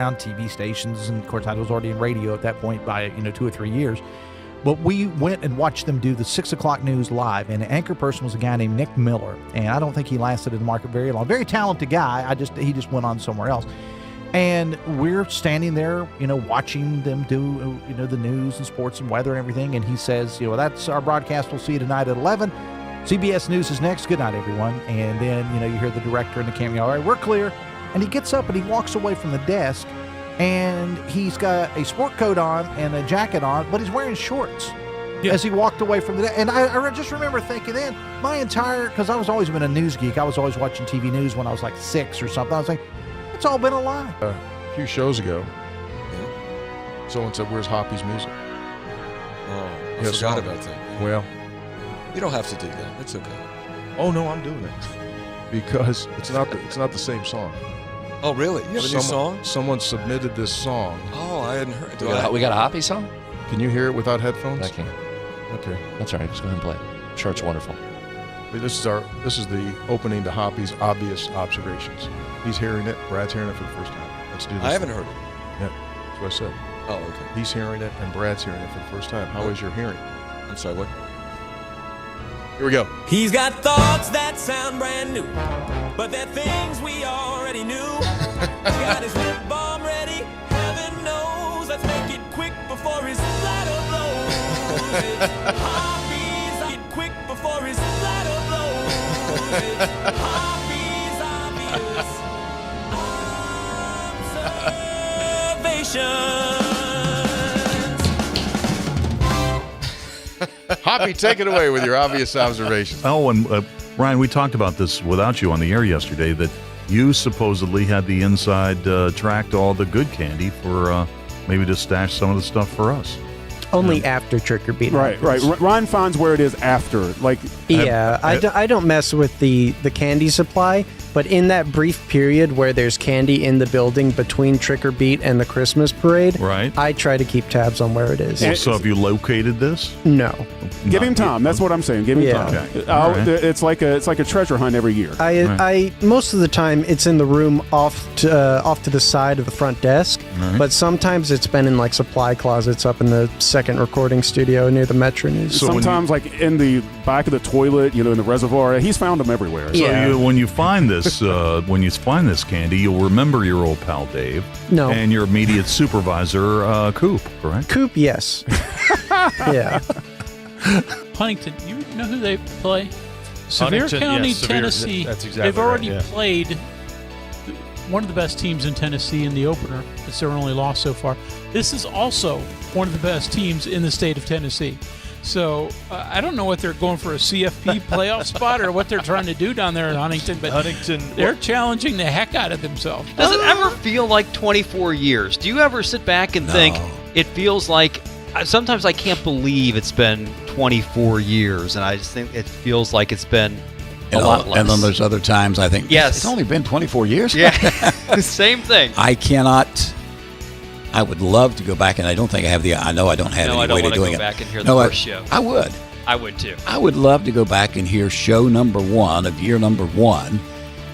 TV stations, and of course I was already in radio at that point by 2 or 3 years. But we went and watched them do the 6 o'clock news live, and the anchor person was a guy named Nick Miller, and I don't think he lasted in the market very long. Very talented guy. He just went on somewhere else. And we're standing there, watching them do, the news and sports and weather and everything. And he says, that's our broadcast. We'll see you tonight at 11. CBS News is next. Good night, everyone. And then, you hear the director and the camera, all right, we're clear. And he gets up and he walks away from the desk, and he's got a sport coat on and a jacket on, but he's wearing shorts as he walked away from the desk. And I just remember thinking then, because I was always been a news geek. I was always watching TV news when I was like 6 or something. I was like, it's all been a lie. A few shows ago, someone said, where's Hoppy's music? Oh, I forgot about that. Well, you don't have to do that. It's okay. Oh, no, I'm doing it. Because it's not the same song. Oh, really? You have a new song? Someone submitted this song. Oh, I hadn't heard. We got a Hoppy song? Can you hear it without headphones? I can. Okay. That's all right. Just go ahead and play it. I'm sure it's wonderful. This is the opening to Hoppy's Obvious Observations. He's hearing it. Brad's hearing it for the first time. Let's do this. I haven't heard it. Yeah, that's what I said. Oh, okay. He's hearing it, and Brad's hearing it for the first time. How is your hearing? I'm sorry, what? Here we go. He's got thoughts that sound brand new, but they're things we already knew. He's got his lip balm ready, heaven knows. Let's make it quick before his bladder blows. It's Hoppy's, get quick before his bladder blows. It's Hoppy's obvious observations. Hoppy, take it away with your obvious observations. Oh, and Ryan, we talked about this without you on the air yesterday, that you supposedly had the inside track to all the good candy for maybe to stash some of the stuff for us. Only after trick or treat. Right. Ryan finds where it is after. I don't mess with the candy supply, but in that brief period where there's candy in the building between Trick or Beat and the Christmas parade, right, I try to keep tabs on where it is. So have you located this? No. Give him time. That's what I'm saying. Give him time. Okay. Right. It's like a treasure hunt every year. I most of the time it's in the room off to the side of the front desk, but sometimes it's been in like supply closets up in the second recording studio near the MetroNews. So sometimes like in the back of the toilet, in the reservoir. He's found them everywhere. So when you find this candy, you'll remember your old pal Dave. No. And your immediate supervisor, Coop, correct? Coop, yes. Yeah. Huntington, you know who they play? Sevier County, Tennessee. That's exactly They've already right, played one of the best teams in Tennessee in the opener. It's their only loss so far. This is also one of the best teams in the state of Tennessee. So I don't know what they're going for, a CFP playoff spot or what they're trying to do down there in Huntington, but they're challenging the heck out of themselves. Does it ever feel like 24 years? Do you ever sit back and think it feels like, sometimes I can't believe it's been 24 years, and I just think it feels like it's been a lot less. And then there's other times I think, yes, it's only been 24 years? Yeah, same thing. I would love to go back, and I don't think I have I know I don't have any way to doing it. No, I don't want to go back and hear the first show. I would. I would too. I would love to go back and hear show number 1 of year number 1.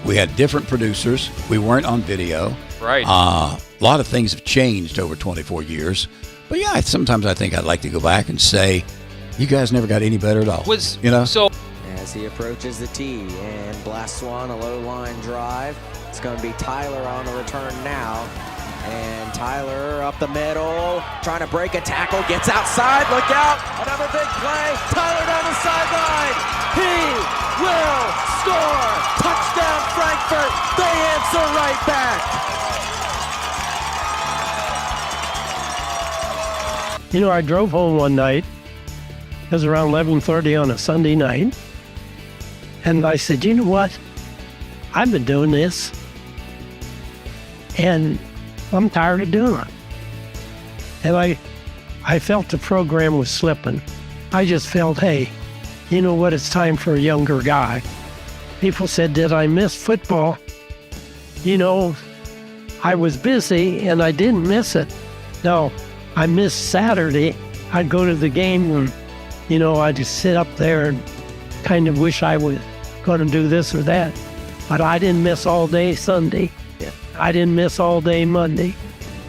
We had different producers. We weren't on video. Right. A lot of things have changed over 24 years. But yeah, sometimes I think I'd like to go back and say, you guys never got any better at all. So as he approaches the tee and blasts one, a low line drive. It's going to be Tyler on the return now. And Tyler up the middle, trying to break a tackle, gets outside, look out, another big play, Tyler down the sideline, he will score, touchdown Frankfurt, they answer right back. I drove home one night, it was around 11:30 on a Sunday night, and I said, you know what, I've been doing this, and I'm tired of doing it. And I felt the program was slipping. I just felt, hey, you know what, it's time for a younger guy. People said, did I miss football? I was busy and I didn't miss it. No, I missed Saturday. I'd go to the game and, I'd just sit up there and kind of wish I was going to do this or that. But I didn't miss all day Sunday. I didn't miss all day Monday.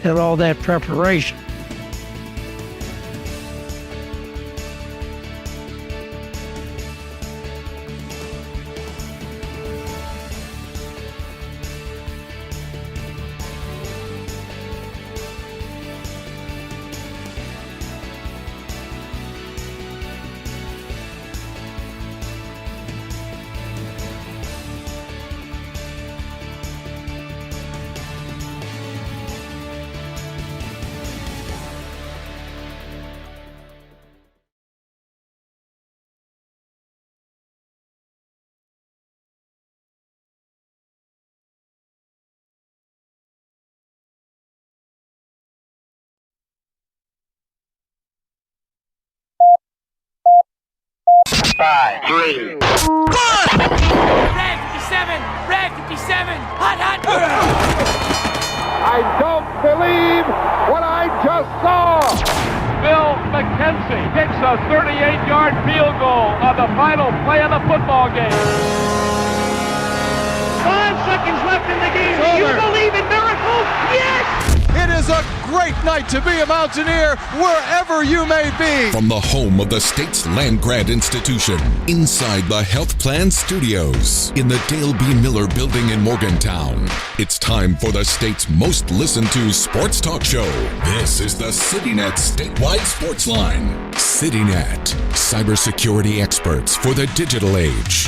and all that preparation. Five, three. Red 57! Red 57! Hot, hot! I don't believe what I just saw. Bill McKenzie kicks a 38-yard field goal on the final play of the football game. 5 seconds left in the game. Do you believe in miracles? Yes! It is a great night to be a Mountaineer wherever you may be. From the home of the state's land grant institution, inside the Health Plan Studios, in the Dale B. Miller Building in Morgantown, it's time for the state's most listened to sports talk show. This is the CityNet Statewide Sportsline. CityNet, cybersecurity experts for the digital age.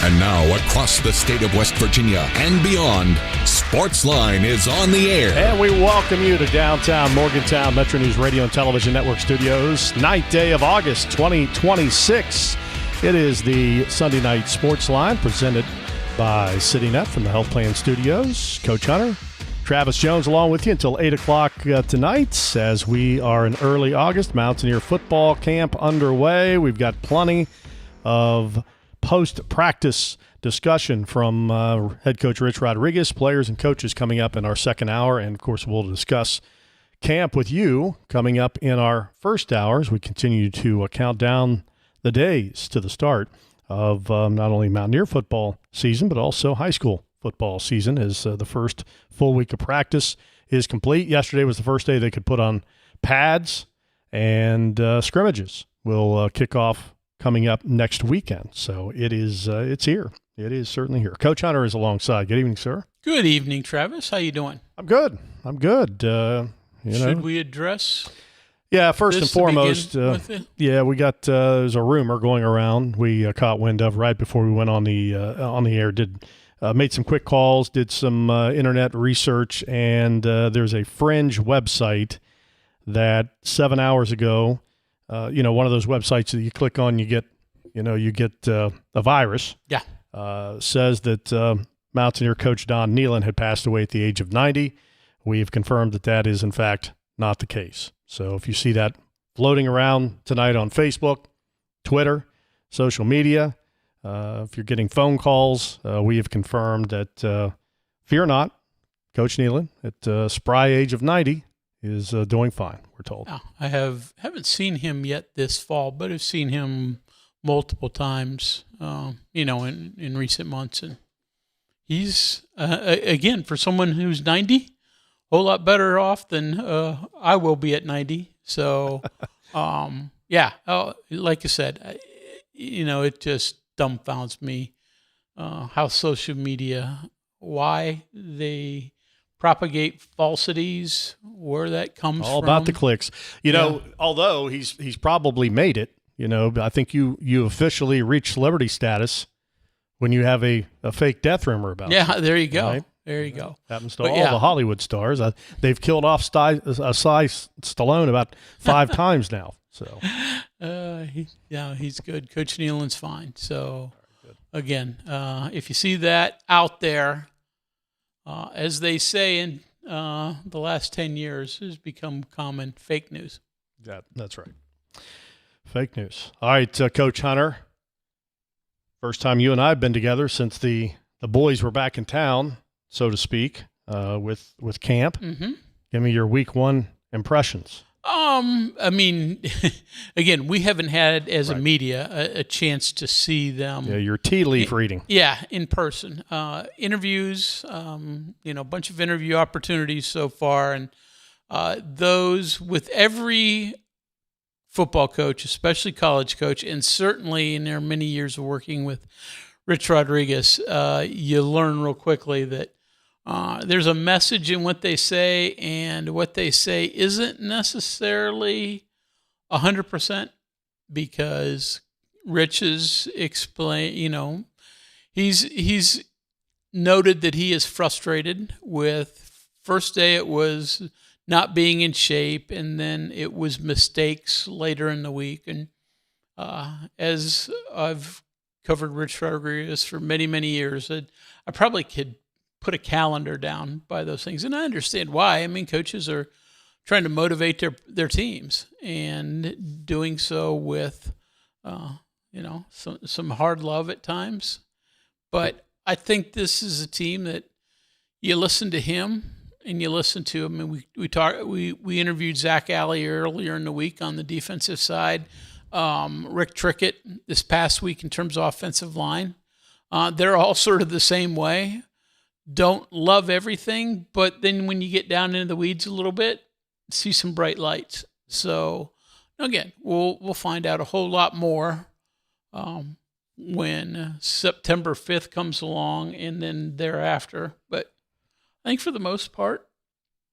And now, across the state of West Virginia and beyond, Sportsline is on the air. And we welcome you to downtown Morgantown MetroNews Radio and Television Network Studios. 9th day of August 2026. It is the Sunday Night Sportsline presented by CityNet from the Health Plan Studios. Coach Hunter, Travis Jones along with you until 8 o'clock tonight as we are in early August. Mountaineer football camp underway. We've got plenty of post-practice discussion from head coach Rich Rodriguez, players and coaches coming up in our second hour. And, of course, we'll discuss camp with you coming up in our first hour as we continue to count down the days to the start of not only Mountaineer football season but also high school football season as the first full week of practice is complete. Yesterday was the first day they could put on pads, and scrimmages will kick off coming up next weekend. So it is, it's here. It is certainly here. Coach Hunter is alongside. Good evening, sir. Good evening, Travis. How you doing? I'm good. Should we address? Yeah, first and foremost, we got there's a rumor going around. We caught wind of right before we went on the air. Made some quick calls, did some internet research, and there's a fringe website that 7 hours ago. One of those websites that you click on, you get a virus. Yeah. Says that Mountaineer coach Don Nealon had passed away at the age of 90. We've confirmed that is, in fact, not the case. So if you see that floating around tonight on Facebook, Twitter, social media, if you're getting phone calls, we have confirmed that, fear not, Coach Nealon at spry age of 90 is doing fine, we're told. Yeah, I haven't seen him yet this fall, but I've seen him multiple times, in recent months. And he's, again, for someone who's 90, a whole lot better off than I will be at 90. So, like I said, it just dumbfounds me how social media, why they propagate falsities, where that comes from. All about the clicks. Although he's probably made it, I think you officially reach celebrity status when you have a fake death rumor about you. Yeah, there you go. Right? There you go. Happens to all the Hollywood stars. They've killed off Stallone about 5 times now. So, he's good. Coach Nealon's fine. So, again, if you see that out there, as they say in the last 10 years, has become common fake news. That's right. Fake news. All right, Coach Hunter. First time you and I have been together since the boys were back in town, so to speak, with camp. Mm-hmm. Give me your week 1 impressions. Again, we haven't had, as a media, a chance to see them. Yeah, your tea leaf reading. Yeah, in person. Interviews, a bunch of interview opportunities so far. And those with every football coach, especially college coach, and certainly in their many years of working with Rich Rodriguez, you learn real quickly that there's a message in what they say, and what they say isn't necessarily 100%, because Rich has explained, he's noted that he is frustrated with first day it was not being in shape, and then it was mistakes later in the week. And as I've covered Rich Rodriguez for many, many years, I probably could put a calendar down by those things. And I understand why. I mean, coaches are trying to motivate their teams, and doing so with, some hard love at times. But I think this is a team that you listen to him and you listen to him. And we interviewed Zach Alley earlier in the week on the defensive side. Rick Trickett this past week in terms of offensive line. They're all sort of the same way. Don't love everything, but then when you get down into the weeds a little bit, see some bright lights. So again, we'll find out a whole lot more when September 5th comes along, and then thereafter. But I think for the most part,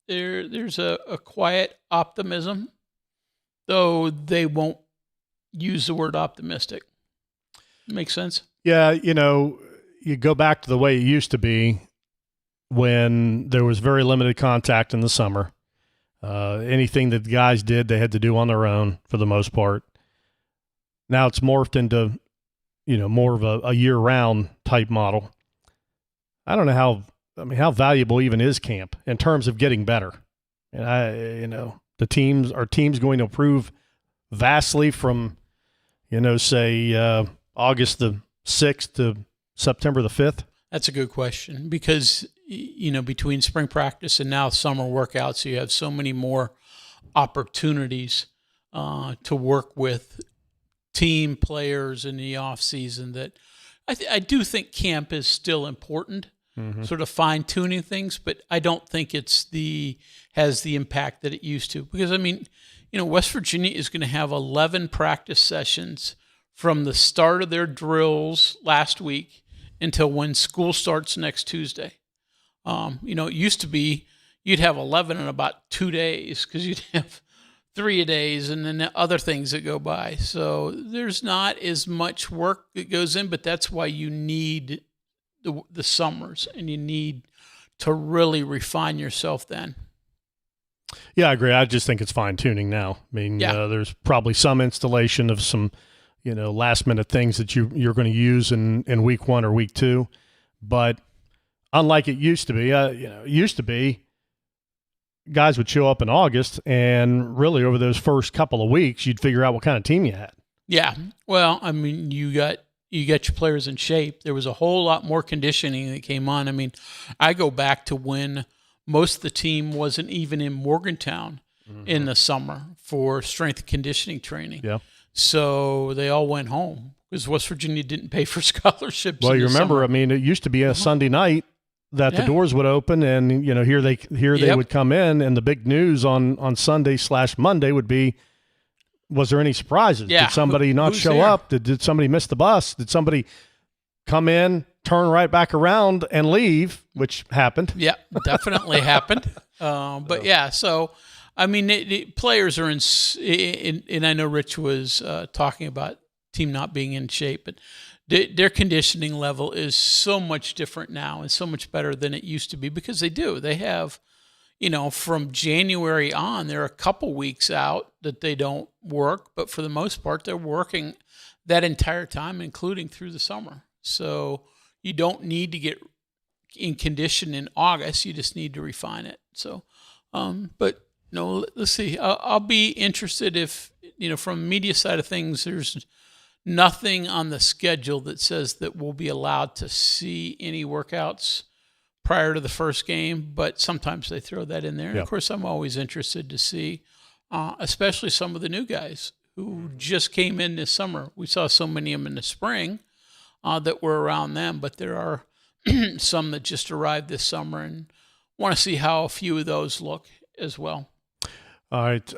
there's a quiet optimism, though they won't use the word optimistic. Makes sense? Yeah, you go back to the way it used to be when there was very limited contact in the summer. Anything that the guys did, they had to do on their own for the most part. Now it's morphed into, more of a year-round type model. I don't know how valuable even is camp in terms of getting better. And our team's going to improve vastly from, say August the 6th to September the 5th. That's a good question, because between spring practice and now summer workouts, you have so many more opportunities to work with team players in the off season. That I do think camp is still important, sort of fine tuning things, but I don't think has the impact that it used to. Because West Virginia is going to have 11 practice sessions from the start of their drills last week until when school starts next Tuesday. It used to be you'd have 11 in about 2 days, because you'd have 3 days and then other things that go by. So there's not as much work that goes in, but that's why you need the summers, and you need to really refine yourself then. Yeah, I agree. I just think it's fine tuning now. There's probably some installation of some, last minute things that you're going to use in week 1 or week 2, but unlike it used to be, it used to be guys would show up in August, and really over those first couple of weeks, you'd figure out what kind of team you had. Yeah. Well, you got your players in shape. There was a whole lot more conditioning that came on. I go back to when most of the team wasn't even in Morgantown in the summer for strength and conditioning training. Yeah. So they all went home because West Virginia didn't pay for scholarships. Well, you remember, summer. it used to be a Sunday night that the doors would open, and here they would come in, and the big news on Sunday/Monday would be, was there any surprises? Yeah. Did somebody not show up? Did somebody miss the bus? Did somebody come in, turn right back around, and leave, which happened? Yeah, definitely happened. But yeah, so the players are in, and I know Rich was talking about team not being in shape, but their conditioning level is so much different now and so much better than it used to be, because they have, from January on, there are a couple weeks out that they don't work, but for the most part, they're working that entire time, including through the summer. So you don't need to get in condition in August. You just need to refine it. So, but no, let's see. I'll be interested if, from the media side of things, there's nothing on the schedule that says that we'll be allowed to see any workouts prior to the first game, but sometimes they throw that in there. And of course, I'm always interested to see, especially some of the new guys who just came in this summer. We saw so many of them in the spring that were around them, but there are some that just arrived this summer, and want to see how a few of those look as well. All right.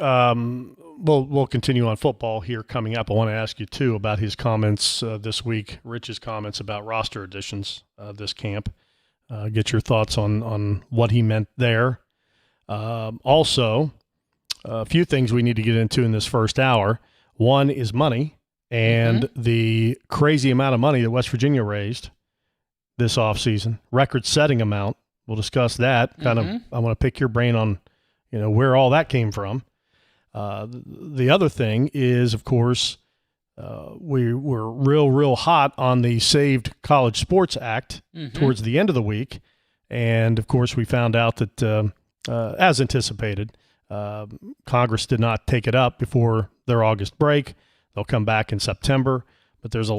We'll continue on football here coming up. I want to ask you, too, about his comments this week, Rich's comments about roster additions this camp. Get your thoughts on what he meant there. Also, a few things we need to get into in this first hour. One is money and the crazy amount of money that West Virginia raised this offseason, record-setting amount. We'll discuss that. I want to pick your brain on where all that came from. The other thing is, of course, we were real hot on the Saved College Sports Act towards the end of the week. And, of course, we found out that, as anticipated, Congress did not take it up before their August break. They'll come back in September. But there's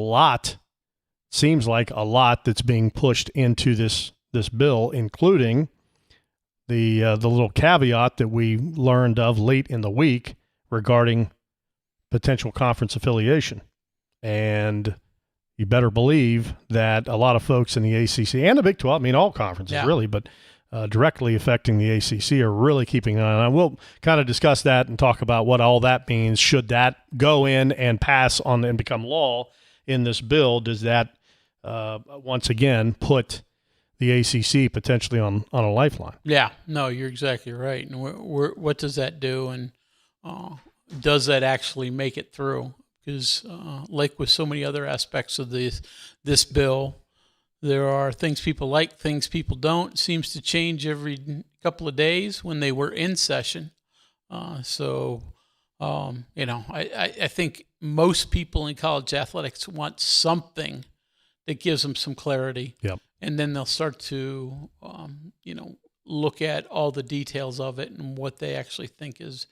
seems like a lot that's being pushed into this bill, including the little caveat that we learned of late in the week regarding potential conference affiliation. And you better believe that a lot of folks in the ACC and the Big 12, all conferences really, but directly affecting the ACC are really keeping an eye on. We'll kind of discuss that and talk about what all that means. Should that go in and pass on and become law in this bill, does that once again put the ACC potentially on a lifeline? Yeah, no, you're exactly right. And what does that do? And does that actually make it through? Because like with so many other aspects of this bill, there are things people like, things people don't. It seems to change every couple of days when they were in session. I think most people in college athletics want something that gives them some clarity. Yep. And then they'll start to, look at all the details of it and what they actually think is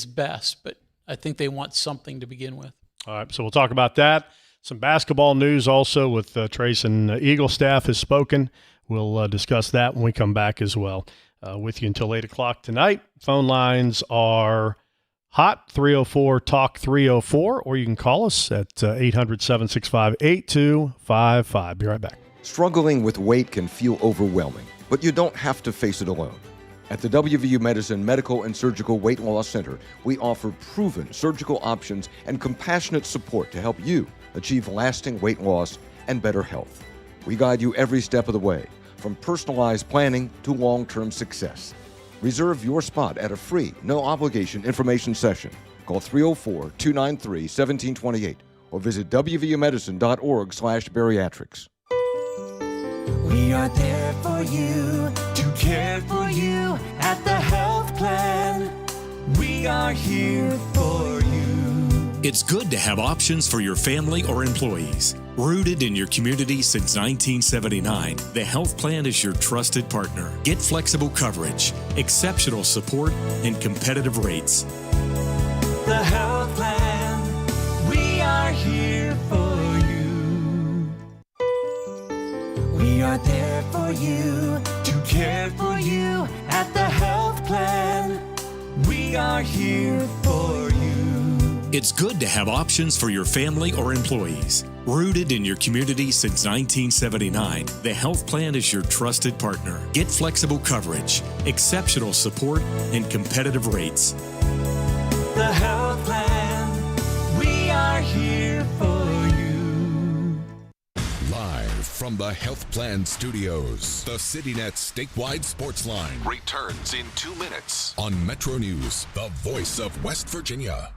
best. But I think they want something to begin with. All right, so we'll talk about that. Some basketball news also with Trace and Eagle staff has spoken. We'll discuss that when we come back as well. With you until 8 o'clock tonight. Phone lines are hot, 304-TALK-304, or you can call us at 800-765-8255. Be right back. Struggling with weight can feel overwhelming, but you don't have to face it alone. At the WVU Medicine Medical and Surgical Weight Loss Center, we offer proven surgical options and compassionate support to help you achieve lasting weight loss and better health. We guide you every step of the way, from personalized planning to long-term success. Reserve your spot at a free, no-obligation information session. Call 304-293-1728 or visit wvumedicine.org/bariatrics. We are there for you, to care for you at the health plan. We are here for you. It's good to have options for your family or employees. Rooted in your community since 1979, the health plan is your trusted partner. Get flexible coverage, exceptional support, and competitive rates. The health plan, we are here for you. We are there for you, to care for you at the health plan. We are here for you. It's good to have options for your family or employees. Rooted in your community since 1979, the health plan is your trusted partner. Get flexible coverage, exceptional support, and competitive rates. The health plan, we are here for you. Live from the Health Plan Studios, the CityNet statewide sports line returns in 2 minutes on MetroNews, the voice of West Virginia.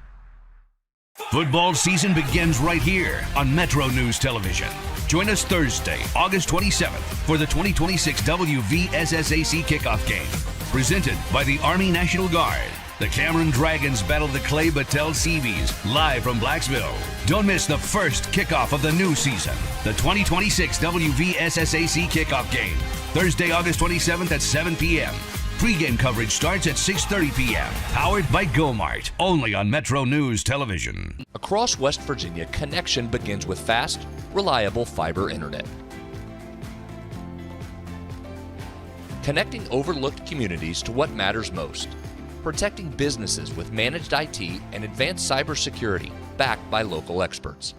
Football season begins right here on MetroNews Television. Join us Thursday, August 27th for the 2026 WVSSAC kickoff game. Presented by the Army National Guard. The Cameron Dragons battle the Clay Battelle Seabees live from Blacksville. Don't miss the first kickoff of the new season. The 2026 WVSSAC kickoff game. Thursday, August 27th at 7 p.m. Pre-game coverage starts at 6:30 p.m. Powered by GoMart. Only on Metro News Television. Across West Virginia, connection begins with fast, reliable fiber internet. Connecting overlooked communities to what matters most. Protecting businesses with managed IT and advanced cybersecurity backed by local experts.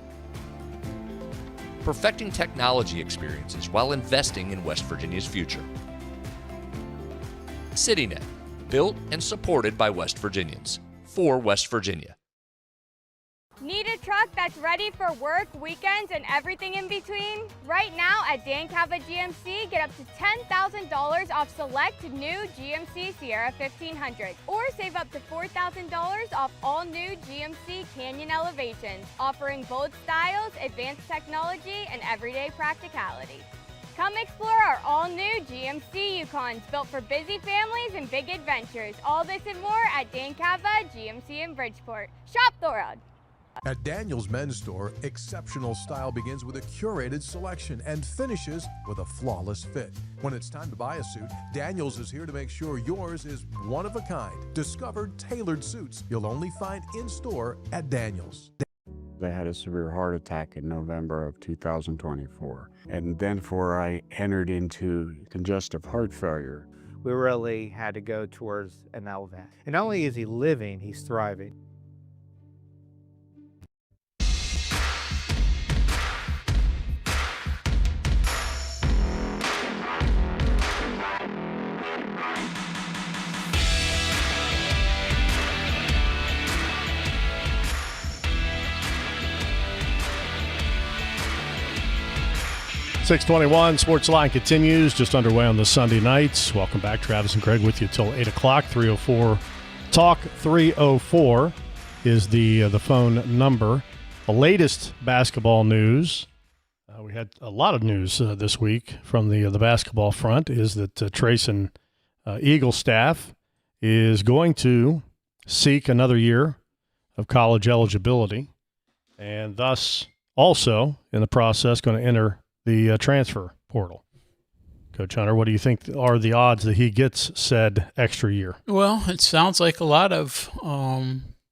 Perfecting technology experiences while investing in West Virginia's future. CityNet, Built and supported by West Virginians. For West Virginia. Need a truck that's ready for work, weekends, and everything in between? Right now at Dan Cava GMC, get up to $10,000 off select new GMC Sierra 1500, or save up to $4,000 off all new GMC Canyon Elevations, offering bold styles, advanced technology, and everyday practicality. Come explore our all-new GMC Yukons, built for busy families and big adventures. All this and more at Dan Cava GMC in Bridgeport. Shop Thorold. At Daniel's Men's Store, exceptional style begins with a curated selection and finishes with a flawless fit. When it's time to buy a suit, Daniel's is here to make sure yours is one of a kind. Discovered tailored suits you'll only find in-store at Daniel's. I had a severe heart attack in November of 2024. And then I entered into congestive heart failure. We really had to go towards an LVAD. And not only is he living, he's thriving. .621 Sportsline continues, just underway on the Sunday nights. Welcome back. Travis and Craig with you till 8 o'clock. 304 Talk 304 is the phone number. The latest basketball news, we had a lot of news this week from the basketball front, is that Trayson Eagle staff is going to seek another year of college eligibility, and thus also in the process going to enter the transfer portal. Coach Hunter, what do you think are the odds that he gets said extra year? Well, it sounds like a lot of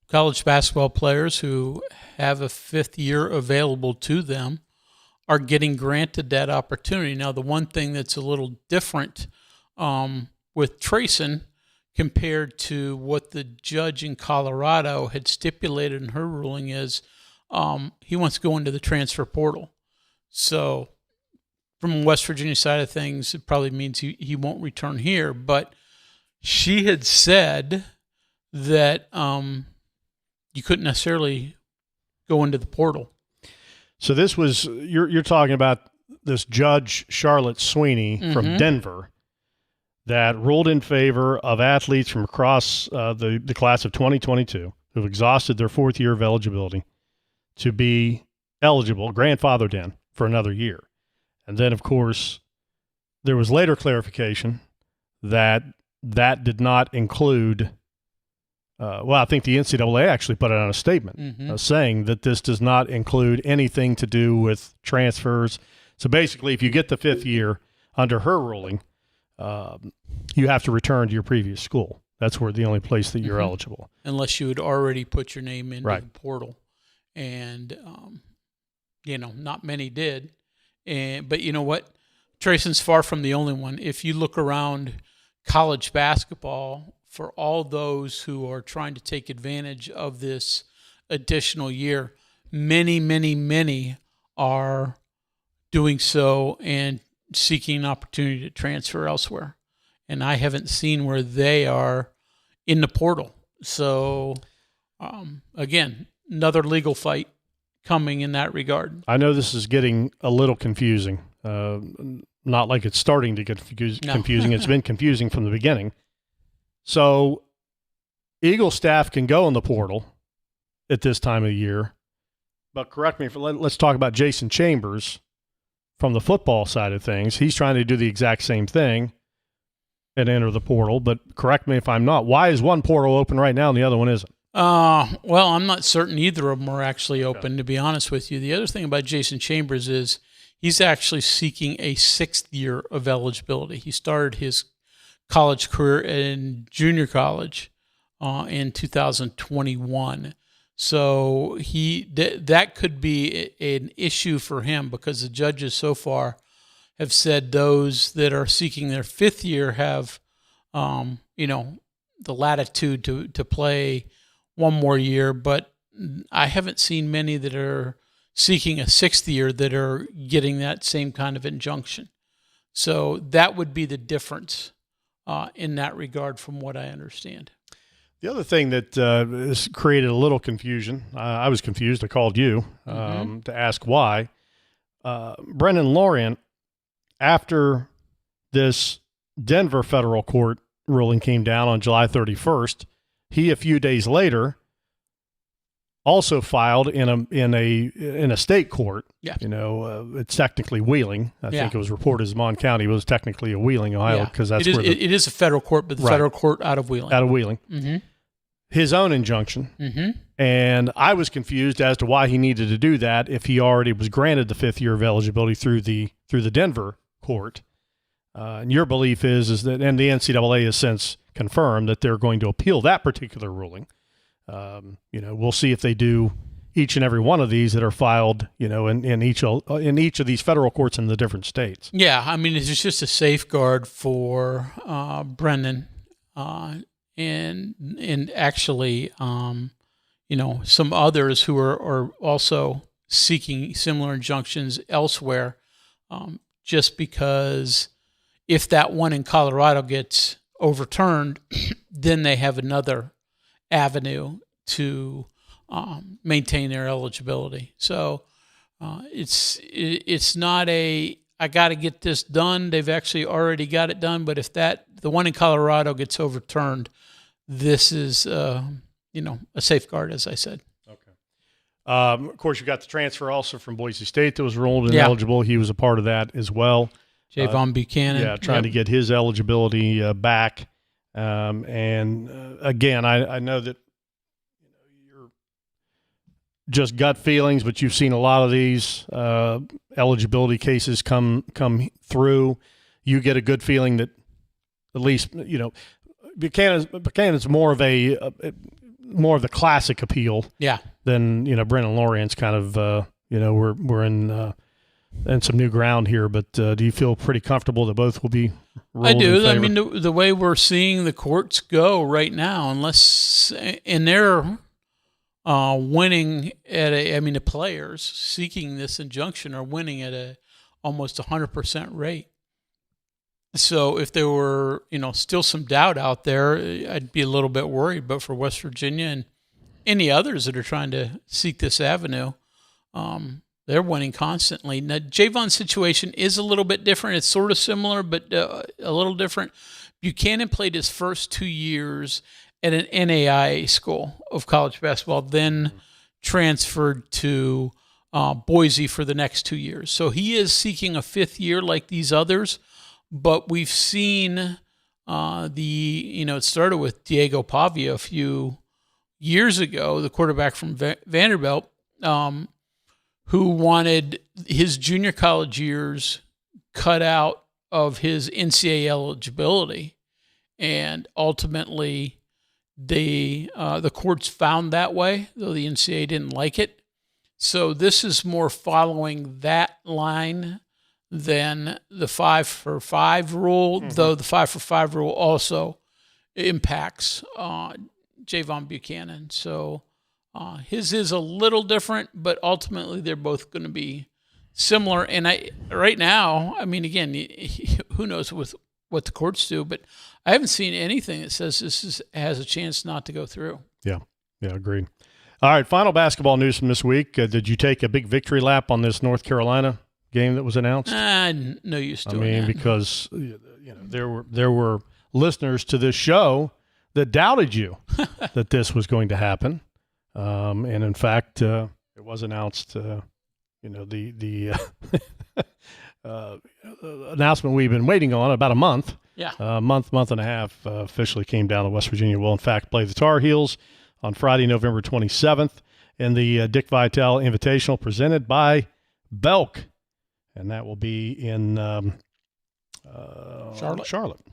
college basketball players who have a fifth year available to them are getting granted that opportunity. Now, the one thing that's a little different with Trayson compared to what the judge in Colorado had stipulated in her ruling is he wants to go into the transfer portal. So from West Virginia side of things, it probably means he won't return here. But she had said that you couldn't necessarily go into the portal. So this was, you're talking about this Judge Charlotte Sweeney from Denver that ruled in favor of athletes from across the class of 2022 who've exhausted their fourth year of eligibility to be eligible, grandfathered in for another year. And then, of course, there was later clarification that did not include, I think the NCAA actually put it on a statement saying that this does not include anything to do with transfers. So basically, if you get the fifth year under her ruling, you have to return to your previous school. That's where the only place that you're eligible. Unless you had already put your name into the portal. And, not many did. But you know what? Trayson's far from the only one. If you look around college basketball, for all those who are trying to take advantage of this additional year, many, many, many are doing so and seeking an opportunity to transfer elsewhere. And I haven't seen where they are in the portal. So, again, another legal fight coming in that regard. I know this is getting a little confusing. Not like it's starting to get confusing. It's been confusing from the beginning. So Eagle staff can go in the portal at this time of the year. But correct me, let's talk about Jason Chambers from the football side of things. He's trying to do the exact same thing and enter the portal. But correct me if I'm not. Why is one portal open right now and the other one isn't? Well, I'm not certain either of them are actually open, to be honest with you. The other thing about Jason Chambers is he's actually seeking a sixth year of eligibility. He started his college career in junior college in 2021. So that could be an issue for him because the judges so far have said those that are seeking their fifth year have, the latitude to play one more year, but I haven't seen many that are seeking a sixth year that are getting that same kind of injunction. So that would be the difference in that regard, from what I understand. The other thing that has created a little confusion, I was confused. I called you to ask why. Brendan Lorient, after this Denver federal court ruling came down on July 31st, he a few days later also filed in a state court. Yeah. It's technically Wheeling. I think it was reported as Mon County. It was technically a Wheeling, Ohio, because that's where it is a federal court, but the federal court out of Wheeling. Out of Wheeling. Mm-hmm. His own injunction. Mm-hmm. And I was confused as to why he needed to do that if he already was granted the 5th year of eligibility through the Denver court. And your belief is that, and the NCAA has since confirmed that they're going to appeal that particular ruling. We'll see if they do each and every one of these that are filed, in each of these federal courts in the different states. Yeah, I mean, it's just a safeguard for Brendan, and actually, some others who are also seeking similar injunctions elsewhere, just because if that one in Colorado gets overturned, then they have another avenue to maintain their eligibility. So it's not I got to get this done. They've actually already got it done. But if the one in Colorado gets overturned, this is a safeguard, as I said. Okay. Of course, you got the transfer also from Boise State that was ruled ineligible. He was a part of that as well. Javon Buchanan. Yeah, trying to get his eligibility back. And again, I know that you're just gut feelings, but you've seen a lot of these eligibility cases come through. You get a good feeling that at least Buchanan's more of the classic appeal. Yeah. Than Brendan Lorient's kind of we're in some new ground here, but do you feel pretty comfortable that both will be ruled I do. in favor? I mean, the way we're seeing the courts go right now, they're winning the players seeking this injunction are winning at almost 100% rate. So if there were, still some doubt out there, I'd be a little bit worried. But for West Virginia and any others that are trying to seek this avenue, they're winning constantly. Now, Javon's situation is a little bit different. It's sort of similar, but a little different. Buchanan played his first 2 years at an NAIA school of college basketball, then transferred to Boise for the next 2 years. So he is seeking a 5th year like these others, but we've seen it started with Diego Pavia a few years ago, the quarterback from Vanderbilt, who wanted his junior college years cut out of his NCAA eligibility. And ultimately, the courts found that way, though the NCAA didn't like it. So this is more following that line than the 5-for-5 rule, though the 5-for-5 rule also impacts Javon Buchanan. So his is a little different, but ultimately they're both going to be similar. And right now, again, who knows with what the courts do, but I haven't seen anything that says this has a chance not to go through. Yeah, agreed. All right, final basketball news from this week. Did you take a big victory lap on this North Carolina game that was announced? No use doing that. Because there were listeners to this show that doubted you that this was going to happen. And in fact, it was announced, the announcement we've been waiting on about a month. Yeah. Month and a half officially came down to West Virginia will, in fact, play the Tar Heels on Friday, November 27th in the Dick Vitale Invitational presented by Belk. And that will be in Charlotte.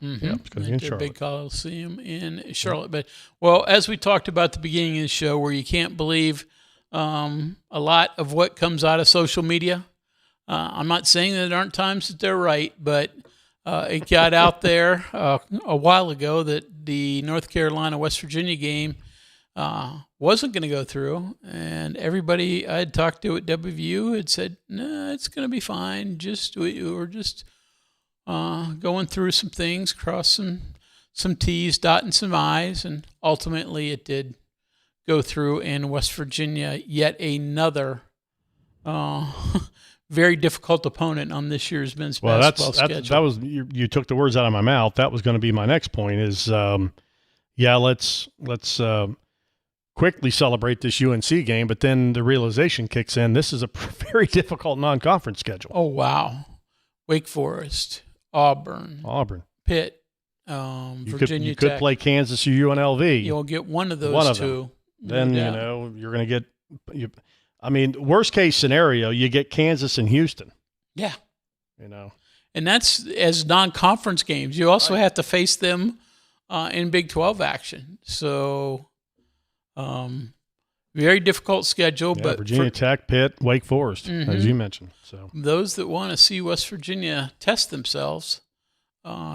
Mm-hmm. Yeah, it's going to be in Charlotte. Big Coliseum in Charlotte. But, well, as we talked about at the beginning of the show, where you can't believe a lot of what comes out of social media, I'm not saying that there aren't times that they're right, but it got out there a while ago that the North Carolina-West Virginia game wasn't going to go through, and everybody I had talked to at WVU had said, "No, it's going to be fine. We're just going through some things, cross some some T's, dotting some I's, and ultimately it did go through. And West Virginia, yet another very difficult opponent on this year's men's basketball schedule. That was you took the words out of my mouth. That was going to be my next point. Is let's quickly celebrate this UNC game, but then the realization kicks in. This is a very difficult non-conference schedule. Oh wow, Wake Forest, Auburn, Pitt, Virginia you Tech. could play Kansas or UNLV. You'll get one of those two. Then you're going to get. Worst case scenario, you get Kansas and Houston. Yeah. And that's as non-conference games. You also have to face them in Big 12 action. So, very difficult schedule. Yeah, but Virginia Tech, Pitt, Wake Forest, as you mentioned. So those that want to see West Virginia test themselves,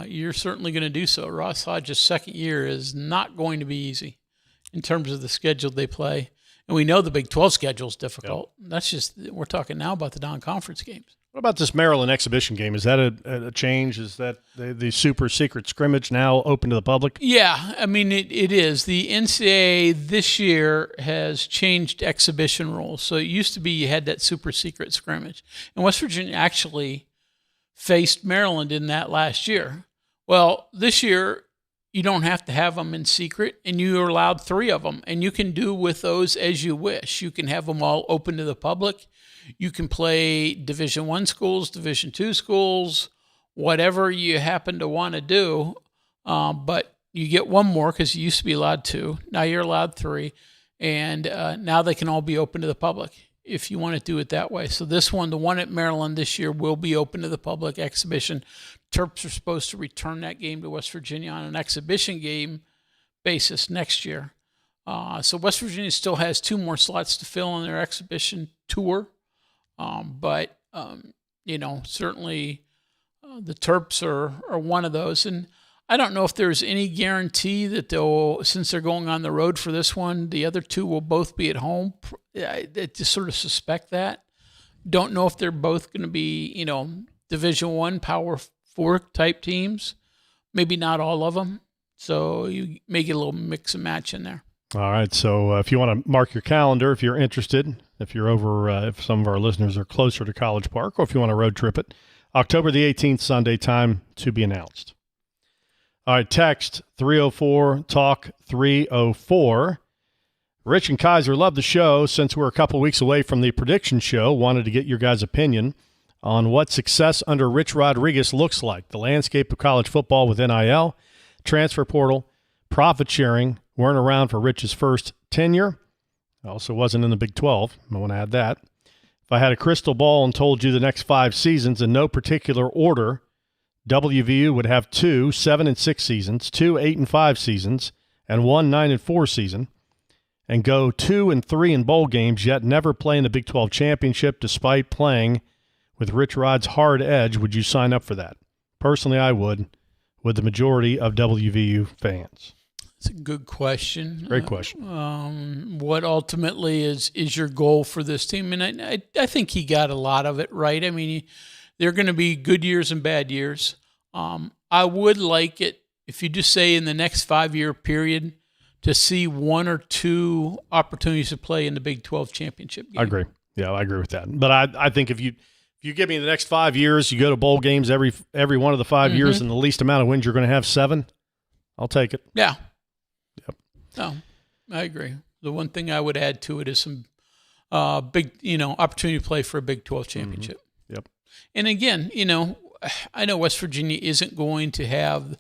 you're certainly going to do so. Ross Hodge's second year is not going to be easy in terms of the schedule they play. And we know the Big 12 schedule is difficult. Yep. That's just, we're talking now about the non-conference games. What about this Maryland exhibition game? Is that a change? Is that the super secret scrimmage now open to the public? Yeah, it is. The NCAA this year has changed exhibition rules. So it used to be you had that super secret scrimmage. And West Virginia actually faced Maryland in that last year. Well, this year, you don't have to have them in secret, and you are allowed 3 of them, and you can do with those as you wish. You can have them all open to the public. You can play Division I schools, Division II schools, whatever you happen to want to do, but you get one more because you used to be allowed 2. Now you're allowed 3, and now they can all be open to the public if you want to do it that way. So this one, the one at Maryland this year, will be open to the public exhibition. Terps are supposed to return that game to West Virginia on an exhibition game basis next year. So West Virginia still has 2 more slots to fill on their exhibition tour. But certainly the Terps are one of those. And I don't know if there's any guarantee that since they're going on the road for this one, the other 2 will both be at home. I just sort of suspect that. Don't know if they're both going to be, Division I, Power 4 type teams. Maybe not all of them. So you may get a little mix and match in there. All right. So if you want to mark your calendar, if you're interested, if you're over, if some of our listeners are closer to College Park, or if you want to road trip it, October the 18th, Sunday, time to be announced. All right. Text 304-TALK-304. Rich and Kaiser love the show. Since we're a couple weeks away from the prediction show, wanted to get your guys' opinion on what success under Rich Rodriguez looks like. The landscape of college football with NIL, transfer portal, profit sharing weren't around for Rich's first tenure. Also wasn't in the Big 12. I want to add that. If I had a crystal ball and told you the next 5 seasons in no particular order, WVU would have 2 7-6 seasons, 2 8-5 seasons, and 1 9-4 season, and go 2-3 in bowl games, yet never play in the Big 12 championship despite playing with Rich Rod's hard edge. Would you sign up for that? Personally, I would, with the majority of WVU fans. It's a good question. Great question. What ultimately is your goal for this team? And I think he got a lot of it right. There are going to be good years and bad years. I would like it, if you just say in the next 5-year period, to see 1 or 2 opportunities to play in the Big 12 championship game. I agree. Yeah, I agree with that. But I think if you give me the next 5 years, you go to bowl games every one of the 5 years, and the least amount of wins you're going to have 7, I'll take it. Yeah. Yep. No, I agree. The one thing I would add to it is some big, opportunity to play for a Big 12 championship. Yep. And again, I know West Virginia isn't going to have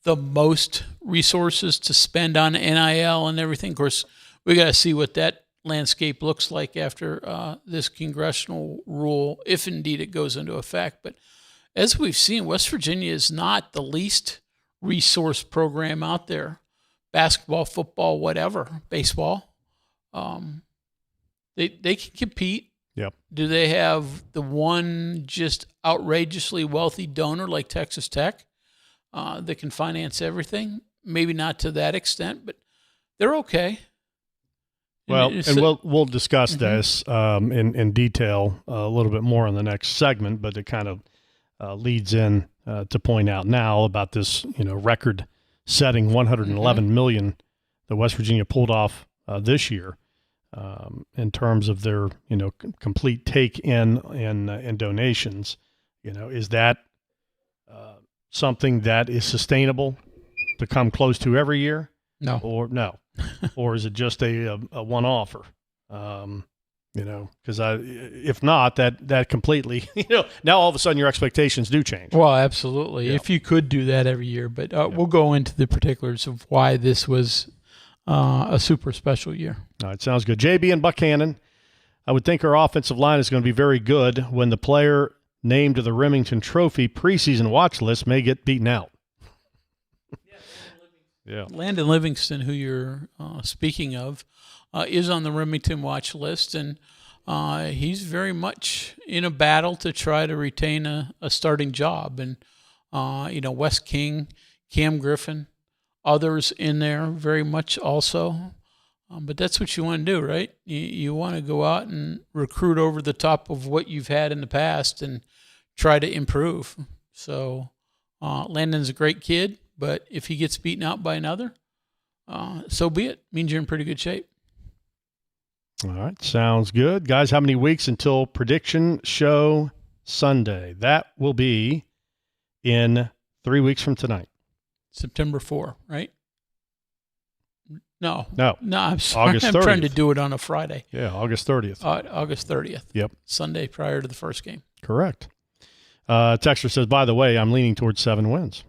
the most resources to spend on NIL and everything. Of course, we got to see what that landscape looks like after this congressional rule, if indeed it goes into effect. But as we've seen, West Virginia is not the least resource program out there. Basketball, football, whatever, baseball. They can compete. Yep. Do they have the one just outrageously wealthy donor like Texas Tech that can finance everything? Maybe not to that extent, but they're okay. Well, and we'll discuss this in detail a little bit more in the next segment, but it kind of leads in to point out now about this record setting $111 million that West Virginia pulled off this year in terms of their complete take in and donations. Is that something that is sustainable to come close to every year? No. Or is it just a one-offer? Because if not, that completely, now all of a sudden your expectations do change. Well, absolutely. If you could do that every year, but we'll go into the particulars of why this was a super special year. All right, sounds good. JB and Buchanan, I would think our offensive line is going to be very good when the player named to the Remington Trophy preseason watch list may get beaten out. Yeah. Landon Livingston, who you're speaking of, is on the Remington watch list, and he's very much in a battle to try to retain a starting job. And, Wes King, Cam Griffin, others in there very much also. But that's what you want to do, right? You want to go out and recruit over the top of what you've had in the past and try to improve. So Landon's a great kid, but if he gets beaten out by another, so be it. Means you're in pretty good shape. All right, sounds good. Guys, how many weeks until Prediction Show Sunday? That will be in 3 weeks from tonight. September 4, right? No, I'm sorry. August 30th. I'm trying to do it on a Friday. Yeah, August 30th. August 30th. Yep. Sunday prior to the first game. Correct. Texter says, by the way, I'm leaning towards 7 wins.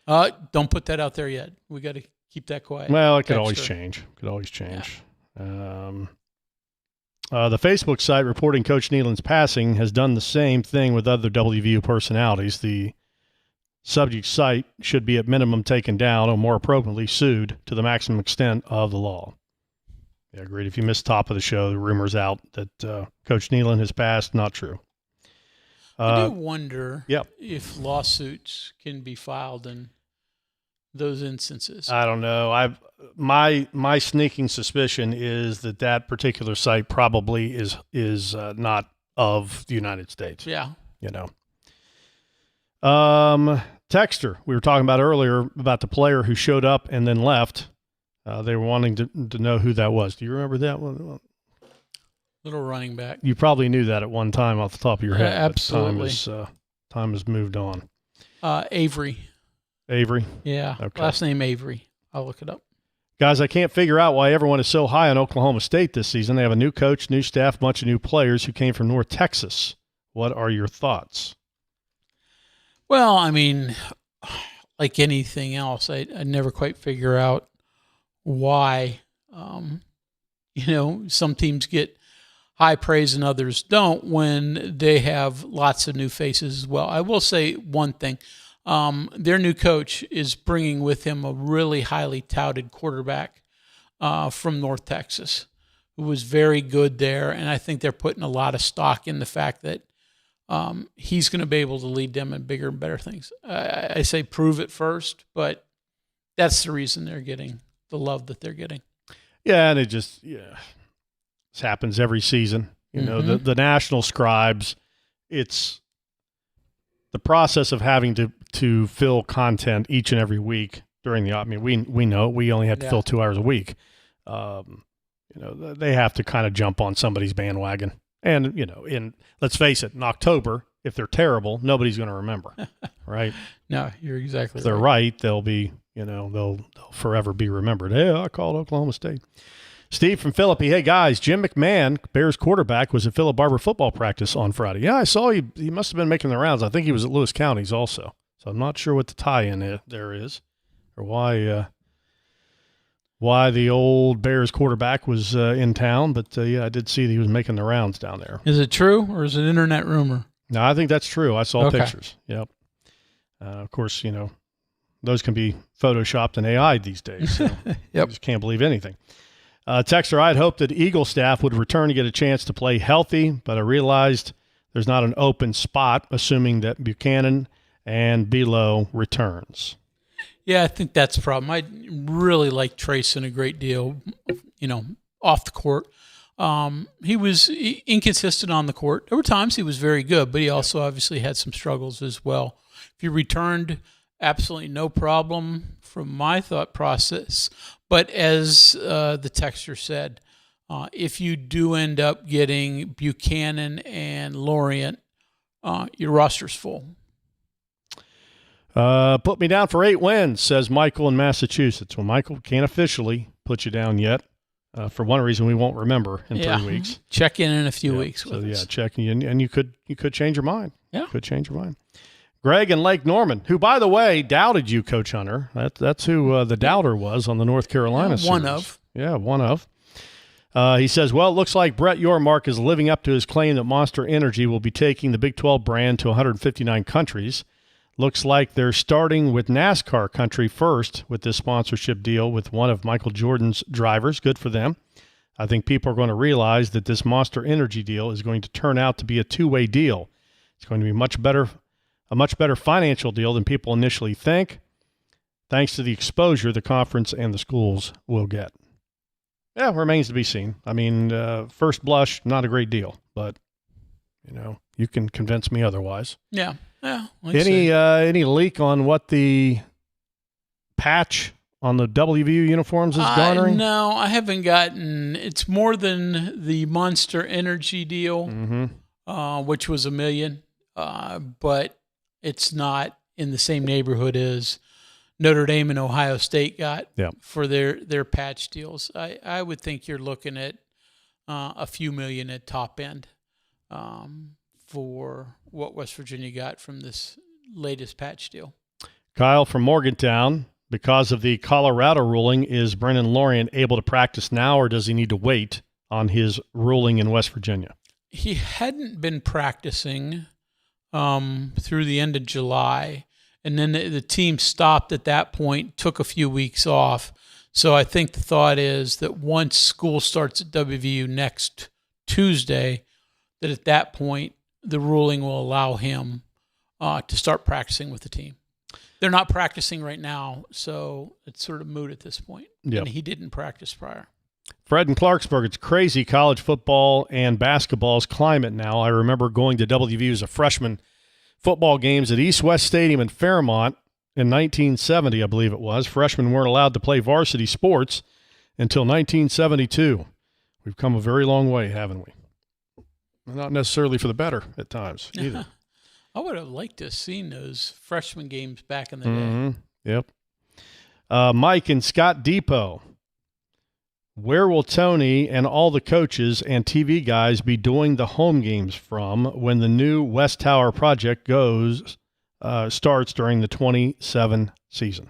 Don't put that out there yet. We got to keep that quiet. Well, it could always change. The Facebook site reporting Coach Nealon's passing has done the same thing with other WVU personalities. The subject site should be at minimum taken down or more appropriately sued to the maximum extent of the law. Yeah, agreed. If you missed top of the show, the rumor's out that Coach Nealon has passed. Not true. I do wonder if lawsuits can be filed in those instances. I don't know. My sneaking suspicion is that particular site probably is not of the United States. Yeah. Texter, we were talking about earlier about the player who showed up and then left. They were wanting to know who that was. Do you remember that one? Little running back. You probably knew that at one time off the top of your head. Absolutely. Time has moved on. Avery. Avery? Yeah. Okay. Last name Avery. I'll look it up. Guys, I can't figure out why everyone is so high on Oklahoma State this season. They have a new coach, new staff, bunch of new players who came from North Texas. What are your thoughts? Well, I mean, like anything else, I never quite figure out why, some teams get high praise and others don't when they have lots of new faces as well. I will say one thing. Their new coach is bringing with him a really highly touted quarterback from North Texas who was very good there, and I think they're putting a lot of stock in the fact that he's going to be able to lead them in bigger and better things. I say prove it first, but that's the reason they're getting the love that they're getting. Yeah, and this happens every season. The national scribes, it's the process of having to fill content each and every week during we know we only have to fill 2 hours a week. They have to kind of jump on somebody's bandwagon. And, let's face it, in October, if they're terrible, nobody's going to remember, right? No, you're exactly right. If they're right, they'll be, they'll forever be remembered. Hey, I called Oklahoma State. Steve from Philippi. Hey, guys, Jim McMahon, Bears quarterback, was at Philip Barber football practice on Friday. Yeah, I saw he must have been making the rounds. I think he was at Lewis County's also. So I'm not sure what the tie-in there is or why the old Bears quarterback was in town. But, I did see that he was making the rounds down there. Is it true or is it internet rumor? No, I think that's true. I saw pictures. Yep. Of course, those can be photoshopped in AI these days. So Yep. I just can't believe anything. Texter, I had hoped that Eagle staff would return to get a chance to play healthy, but I realized there's not an open spot, assuming that Buchanan and Below returns. Yeah, I think that's the problem. I really like Trayson a great deal, off the court. He was inconsistent on the court. There were times he was very good, but he also obviously had some struggles as well. If you returned absolutely no problem from my thought process. But as the texter said, if you do end up getting Buchanan and Lorient, your roster's full. Put me down for 8 wins, says Michael in Massachusetts. Well, Michael, can't officially put you down yet. For one reason, we won't remember in 3 weeks. Check in a few weeks. With us. Check in, and you could change your mind. Yeah, could change your mind. Greg in Lake Norman, who, by the way, doubted you, Coach Hunter. That's who the doubter was on the North Carolina series. One of. Yeah, one of. He says, well, it looks like Brett Yormark is living up to his claim that Monster Energy will be taking the Big 12 brand to 159 countries. Looks like they're starting with NASCAR country first with this sponsorship deal with one of Michael Jordan's drivers. Good for them. I think people are going to realize that this Monster Energy deal is going to turn out to be a two-way deal. It's going to be a much better financial deal than people initially think, thanks to the exposure the conference and the schools will get. Yeah, remains to be seen. I mean, first blush, not a great deal, but, you can convince me otherwise. Yeah. Any leak on what the patch on the WVU uniforms is garnering? No, I haven't gotten. It's more than the Monster Energy deal, which was $1 million, but it's not in the same neighborhood as Notre Dame and Ohio State got for their patch deals. I would think you're looking at a few million at top end for what West Virginia got from this latest patch deal. Kyle from Morgantown, because of the Colorado ruling, is Brennan Lorient able to practice now, or does he need to wait on his ruling in West Virginia? He hadn't been practicing through the end of July, and then the team stopped at that point, took a few weeks off. So I think the thought is that once school starts at WVU next Tuesday, that at that point, the ruling will allow him to start practicing with the team. They're not practicing right now, so it's sort of moot at this point. Yep. And he didn't practice prior. Fred in Clarksburg, it's crazy college football and basketball's climate now. I remember going to WVU as a freshman football games at East West Stadium in Fairmont in 1970, I believe it was. Freshmen weren't allowed to play varsity sports until 1972. We've come a very long way, haven't we? Not necessarily for the better at times either. I would have liked to have seen those freshman games back in the day. Yep. Mike and Scott Depot. Where will Tony and all the coaches and TV guys be doing the home games from when the new West Tower project starts during the 27 season?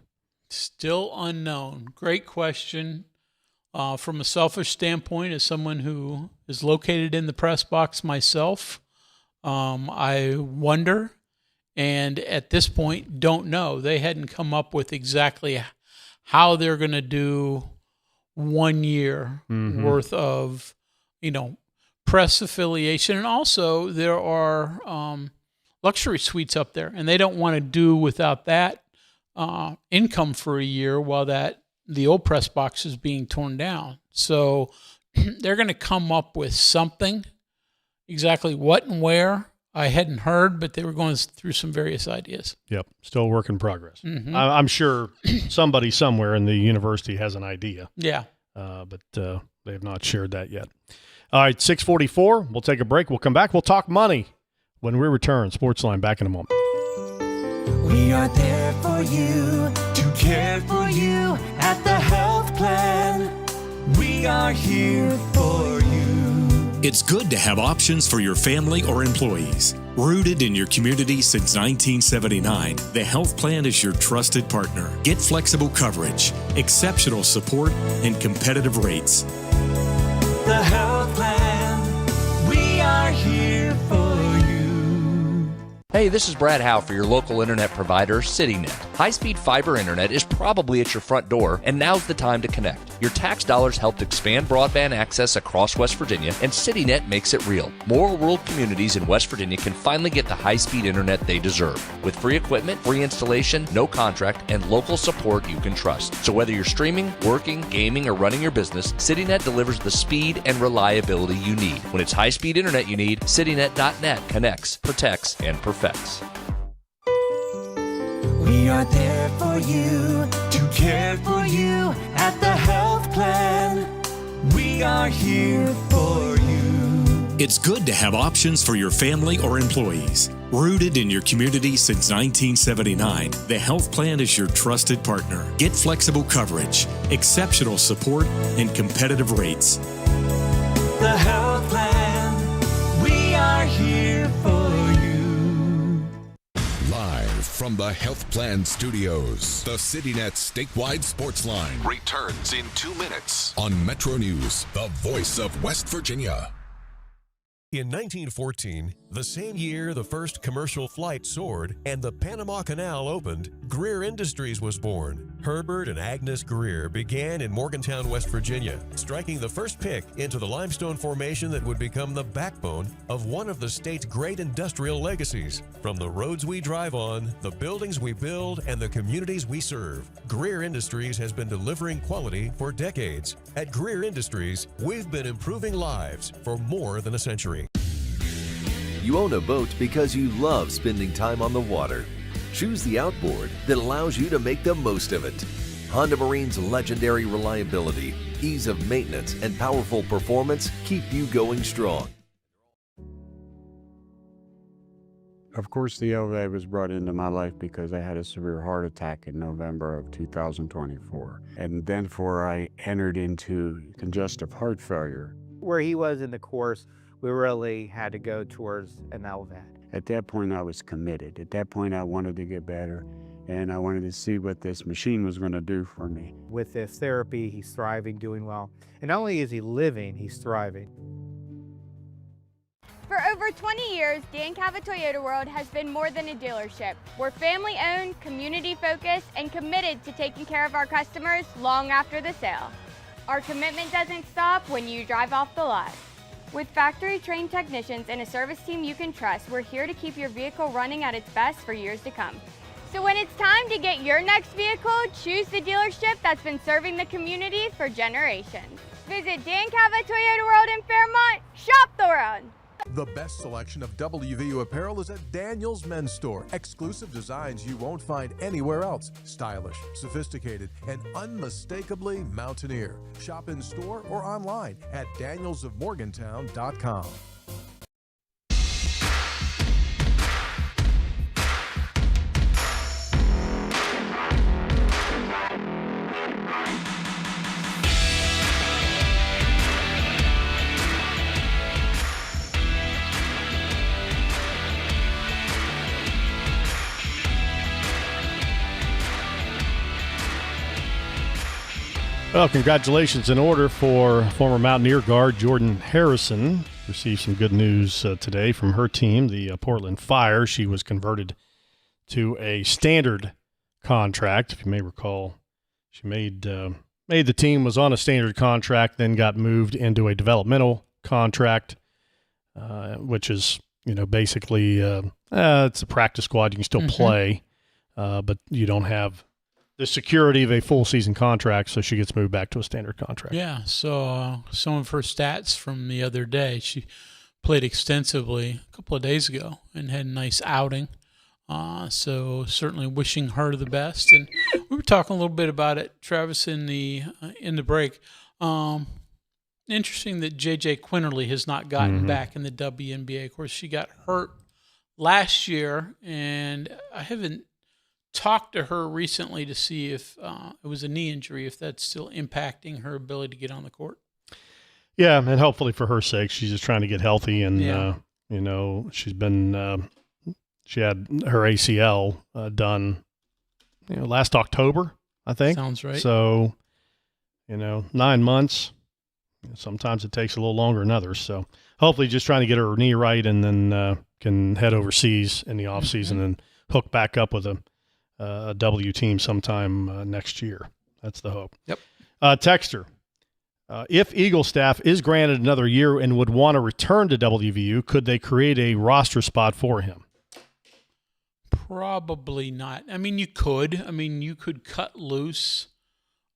Still unknown. Great question. From a selfish standpoint, as someone who is located in the press box myself, I wonder, and at this point, don't know. They hadn't come up with exactly how they're going to do 1 year worth of, press affiliation. And also, there are luxury suites up there, and they don't want to do without that income for a year while the old press box is being torn down. So they're going to come up with something. Exactly what and where, I hadn't heard, but they were going through some various ideas. Yep, still a work in progress. I'm sure somebody somewhere in the university has an idea. Yeah. But they have not shared that yet. All right, 6:44. We'll take a break. We'll come back. We'll talk money when we return. Sportsline back in a moment. We are there for you, to care for you at the health plan. We are here for you. It's good to have options for your family or employees. Rooted in your community since 1979, the Health Plan is your trusted partner. Get flexible coverage, exceptional support, and competitive rates. The Health Plan, we are here for you. Hey, this is Brad Howe for your local internet provider, CityNet. High-speed fiber internet is probably at your front door, and now's the time to connect. Your tax dollars helped expand broadband access across West Virginia, and CityNet makes it real. More rural communities in West Virginia can finally get the high-speed internet they deserve, with free equipment, free installation, no contract, and local support you can trust. So whether you're streaming, working, gaming, or running your business, CityNet delivers the speed and reliability you need. When it's high-speed internet you need, CityNet.net connects, protects, and perfects. We are there for you, to care for you at the health plan. We are here for you. It's good to have options for your family or employees. Rooted in your community since 1979, the health plan is your trusted partner. Get flexible coverage, exceptional support, and competitive rates. The health plan, we are here for you. Live from the Health Plan Studios, the CityNet statewide Sportsline returns in 2 minutes on MetroNews, the voice of West Virginia. In 1914, the same year the first commercial flight soared and the Panama Canal opened, Greer Industries was born. Herbert and Agnes Greer began in Morgantown, West Virginia, striking the first pick into the limestone formation that would become the backbone of one of the state's great industrial legacies. From the roads we drive on, the buildings we build, and the communities we serve, Greer Industries has been delivering quality for decades. At Greer Industries, we've been improving lives for more than a century. You own a boat because you love spending time on the water. Choose the outboard that allows you to make the most of it. Honda Marine's legendary reliability, ease of maintenance, and powerful performance keep you going strong. Of course, the LVA was brought into my life because I had a severe heart attack in November of 2024. And then I entered into congestive heart failure. Where he was in the course, we really had to go towards an LVAD. At that point, I was committed. At that point, I wanted to get better, and I wanted to see what this machine was going to do for me. With this therapy, he's thriving, doing well. And not only is he living, he's thriving. For over 20 years, Dan Cava Toyota World has been more than a dealership. We're family-owned, community-focused, and committed to taking care of our customers long after the sale. Our commitment doesn't stop when you drive off the lot. With factory-trained technicians and a service team you can trust, we're here to keep your vehicle running at its best for years to come. So when it's time to get your next vehicle, choose the dealership that's been serving the community for generations. Visit Dan Cava Toyota World in Fairmont. Shop the world. The best selection of WVU apparel is at Daniel's Men's Store. Exclusive designs you won't find anywhere else. Stylish, sophisticated, and unmistakably mountaineer. Shop in store or online at danielsofmorgantown.com. Well, congratulations in order for former Mountaineer guard Jordan Harrison. Received some good news today from her team, the Portland Fire. She was converted to a standard contract. If you may recall, she made the team, was on a standard contract, then got moved into a developmental contract, which is, basically it's a practice squad. You can still play, but you don't have the security of a full season contract, so she gets moved back to a standard contract. Yeah, so some of her stats from the other day, she played extensively a couple of days ago and had a nice outing. So certainly wishing her the best. And we were talking a little bit about it, Travis, in the break. Interesting that J.J. Quinterly has not gotten back in the WNBA. Of course, she got hurt last year, and I haven't talked to her recently to see if it was a knee injury, if that's still impacting her ability to get on the court. Yeah, and hopefully for her sake, she's just trying to get healthy. And, she's been she had her ACL done last October, I think. Sounds right. So, 9 months. Sometimes it takes a little longer than others. So hopefully just trying to get her knee right, and then can head overseas in the offseason and hook back up with a W team sometime next year. That's the hope. Yep. Texter, if Eagle staff is granted another year and would want to return to WVU, could they create a roster spot for him? Probably not. I mean, you could. You could cut loose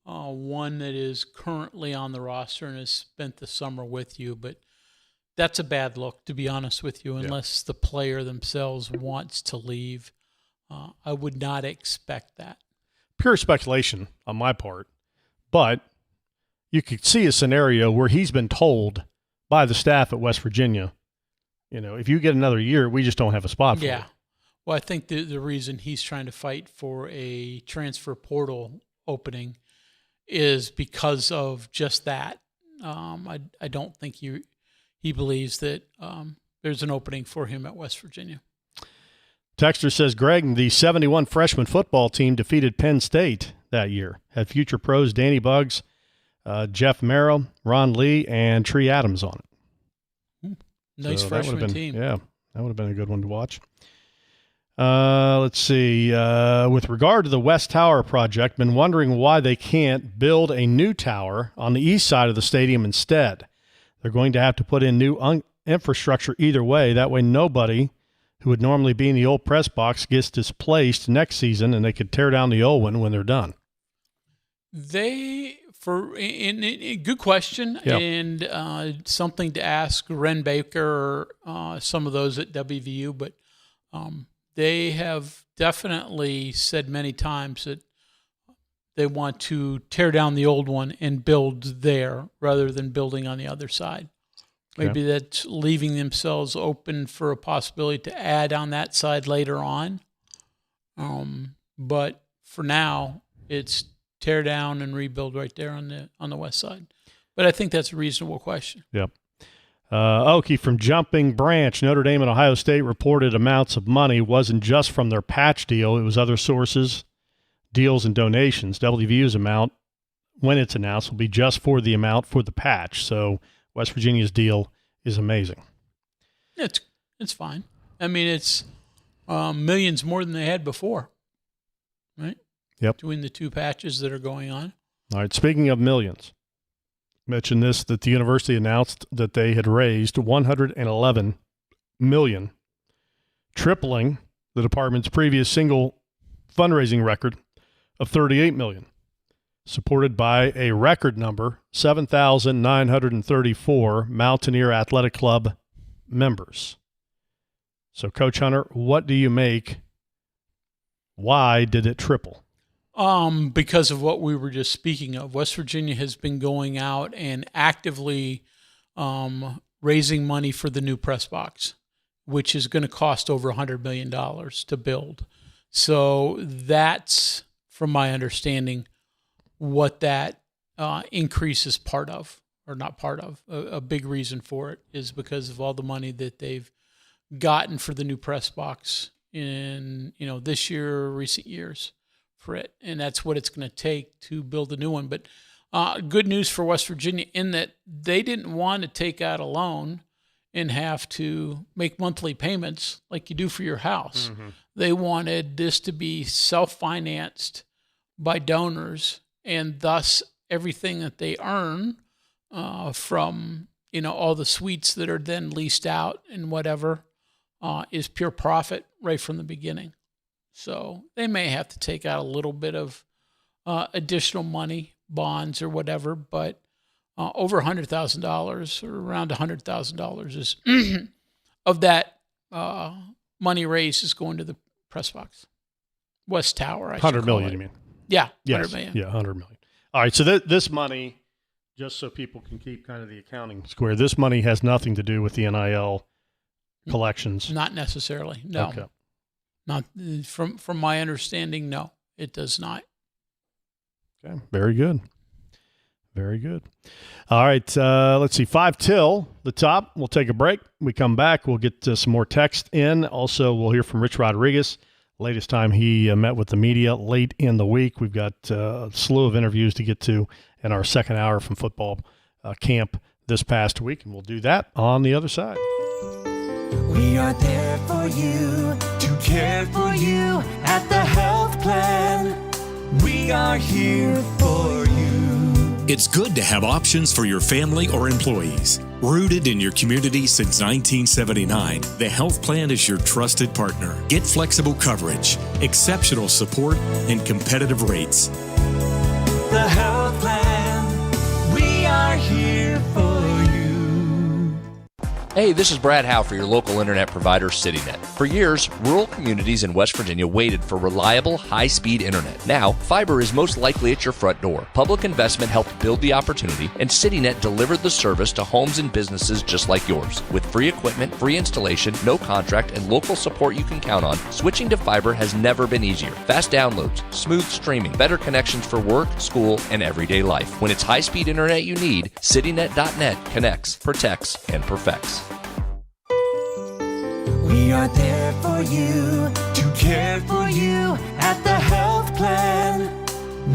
one that is currently on the roster and has spent the summer with you, but that's a bad look, to be honest with you, unless the player themselves wants to leave. I would not expect that. Pure speculation on my part, but you could see a scenario where he's been told by the staff at West Virginia, if you get another year, we just don't have a spot for you. Yeah. Well, I think the reason he's trying to fight for a transfer portal opening is because of just that. I don't think he believes that there's an opening for him at West Virginia. Texter says, Greg, the 71 freshman football team defeated Penn State that year. Had future pros Danny Buggs, Jeff Merrill, Ron Lee, and Tree Adams on it. Nice freshman team. Yeah, that would have been a good one to watch. Let's see. With regard to the West Tower project, been wondering why they can't build a new tower on the east side of the stadium instead. They're going to have to put in new infrastructure either way. That way nobody who would normally be in the old press box gets displaced next season, and they could tear down the old one when they're done. Good question, yep. And something to ask Ren Baker or some of those at WVU, but they have definitely said many times that they want to tear down the old one and build there rather than building on the other side. Maybe that's leaving themselves open for a possibility to add on that side later on. But for now, it's tear down and rebuild right there on the west side. But I think that's a reasonable question. Yep. Okie from Jumping Branch. Notre Dame and Ohio State reported amounts of money. Wasn't just from their patch deal. It was other sources, deals, and donations. WVU's amount, when it's announced, will be just for the amount for the patch. So West Virginia's deal is amazing. It's fine. I mean, it's millions more than they had before, right? Yep. Between the two patches that are going on. All right, speaking of millions, mention this, that the university announced that they had raised $111 million, tripling the department's previous single fundraising record of $38 million, supported by a record number, 7,934 Mountaineer Athletic Club members. So, Coach Hunter, what do you make? Why did it triple? Because of what we were just speaking of. West Virginia has been going out and actively raising money for the new press box, which is going to cost over $100 million to build. So that's, from my understanding, what that increase is part of, or not part of. A big reason for it is because of all the money that they've gotten for the new press box in this year, recent years. For it, and that's what it's going to take to build a new one. But good news for West Virginia in that they didn't want to take out a loan and have to make monthly payments like you do for your house. Mm-hmm. They wanted this to be self-financed by donors, and thus everything that they earn from all the suites that are then leased out and whatever is pure profit right from the beginning. So they may have to take out a little bit of additional money, bonds or whatever, but over $100,000 or around $100,000 is of that money raised is going to the press box. West Tower, I should $100 million, you mean? Yeah, yes. $100 million. Yeah, $100 million. All right, so this money, just so people can keep kind of the accounting square, this money has nothing to do with the NIL collections. Not necessarily, no. Okay. Not from my understanding, no, it does not. Okay, very good. Very good. All right, let's see, 5 till the top. We'll take a break. We come back, we'll get some more text in. Also, we'll hear from Rich Rodriguez. Latest time he met with the media late in the week. We've got a slew of interviews to get to in our second hour from football camp this past week, and we'll do that on the other side. We are there for you, to care for you at the health plan. We are here for you. It's good to have options for your family or employees. Rooted in your community since 1979, the health plan is your trusted partner. Get flexible coverage, exceptional support, and competitive rates. The health plan, we are here for you. Hey, this is Brad Howe for your local internet provider, CityNet. For years, rural communities in West Virginia waited for reliable, high-speed internet. Now, fiber is most likely at your front door. Public investment helped build the opportunity, and CityNet delivered the service to homes and businesses just like yours. With free equipment, free installation, no contract, and local support you can count on, switching to fiber has never been easier. Fast downloads, smooth streaming, better connections for work, school, and everyday life. When it's high-speed internet you need, CityNet.net connects, protects, and perfects. We are there for you, to care for you at the health plan.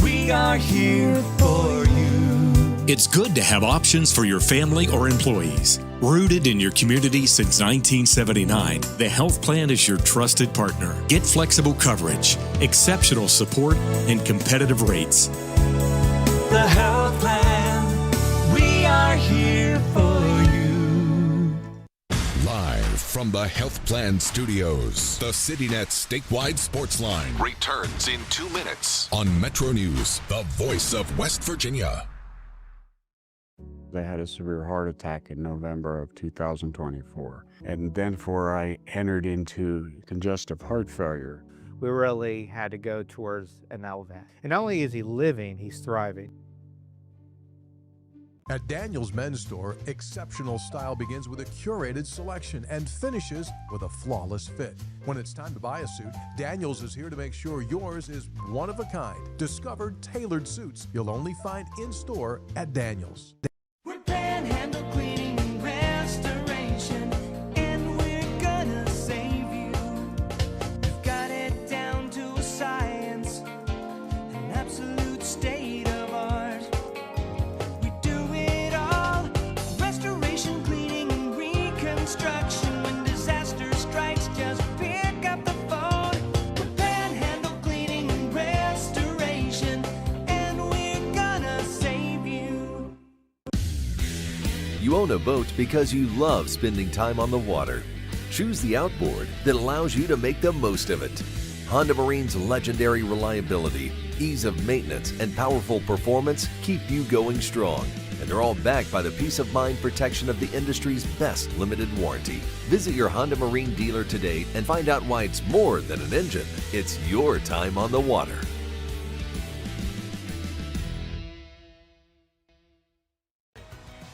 We are here for you. It's good to have options for your family or employees. Rooted in your community since 1979, the health plan is your trusted partner. Get flexible coverage, exceptional support, and competitive rates. The health plan, we are here for you. Live from the Health Plan Studios, the CityNet statewide Sportsline returns in 2 minutes on MetroNews, the voice of West Virginia. I had a severe heart attack in November of 2024. And then I entered into congestive heart failure. We really had to go towards an LVAD. And not only is he living, he's thriving. At Daniel's Men's Store, exceptional style begins with a curated selection and finishes with a flawless fit. When it's time to buy a suit, Daniel's is here to make sure yours is one of a kind. Discover tailored suits you'll only find in-store at Daniel's. We're Panhandle Cleaning and Restoration, and we're gonna save you. We've got it down to a science, an absolute state of art. We do it all, restoration, cleaning, and reconstruction. When disaster strikes, just pick up the phone. We're Panhandle Cleaning and Restoration, and we're gonna save you. You own a boat because you love spending time on the water. Choose the outboard that allows you to make the most of it. Honda Marine's legendary reliability, ease of maintenance, and powerful performance keep you going strong. And they're all backed by the peace of mind protection of the industry's best limited warranty. Visit your Honda Marine dealer today and find out why it's more than an engine. It's your time on the water.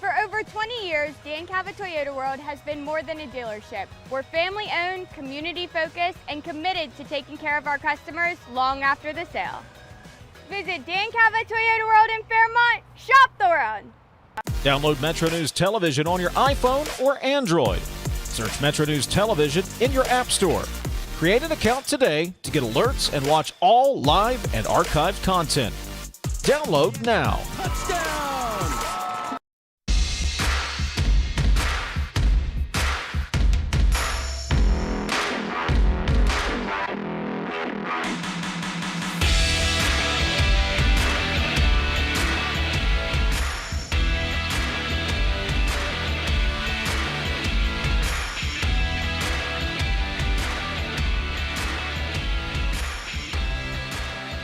For over 20 years, Dan Cava Toyota World has been more than a dealership. We're family-owned, community-focused, and committed to taking care of our customers long after the sale. Visit Dan Cava Toyota World in Fairmont. Shop the world. Download MetroNews Television on your iPhone or Android. Search MetroNews Television in your app store. Create an account today to get alerts and watch all live and archived content. Download now.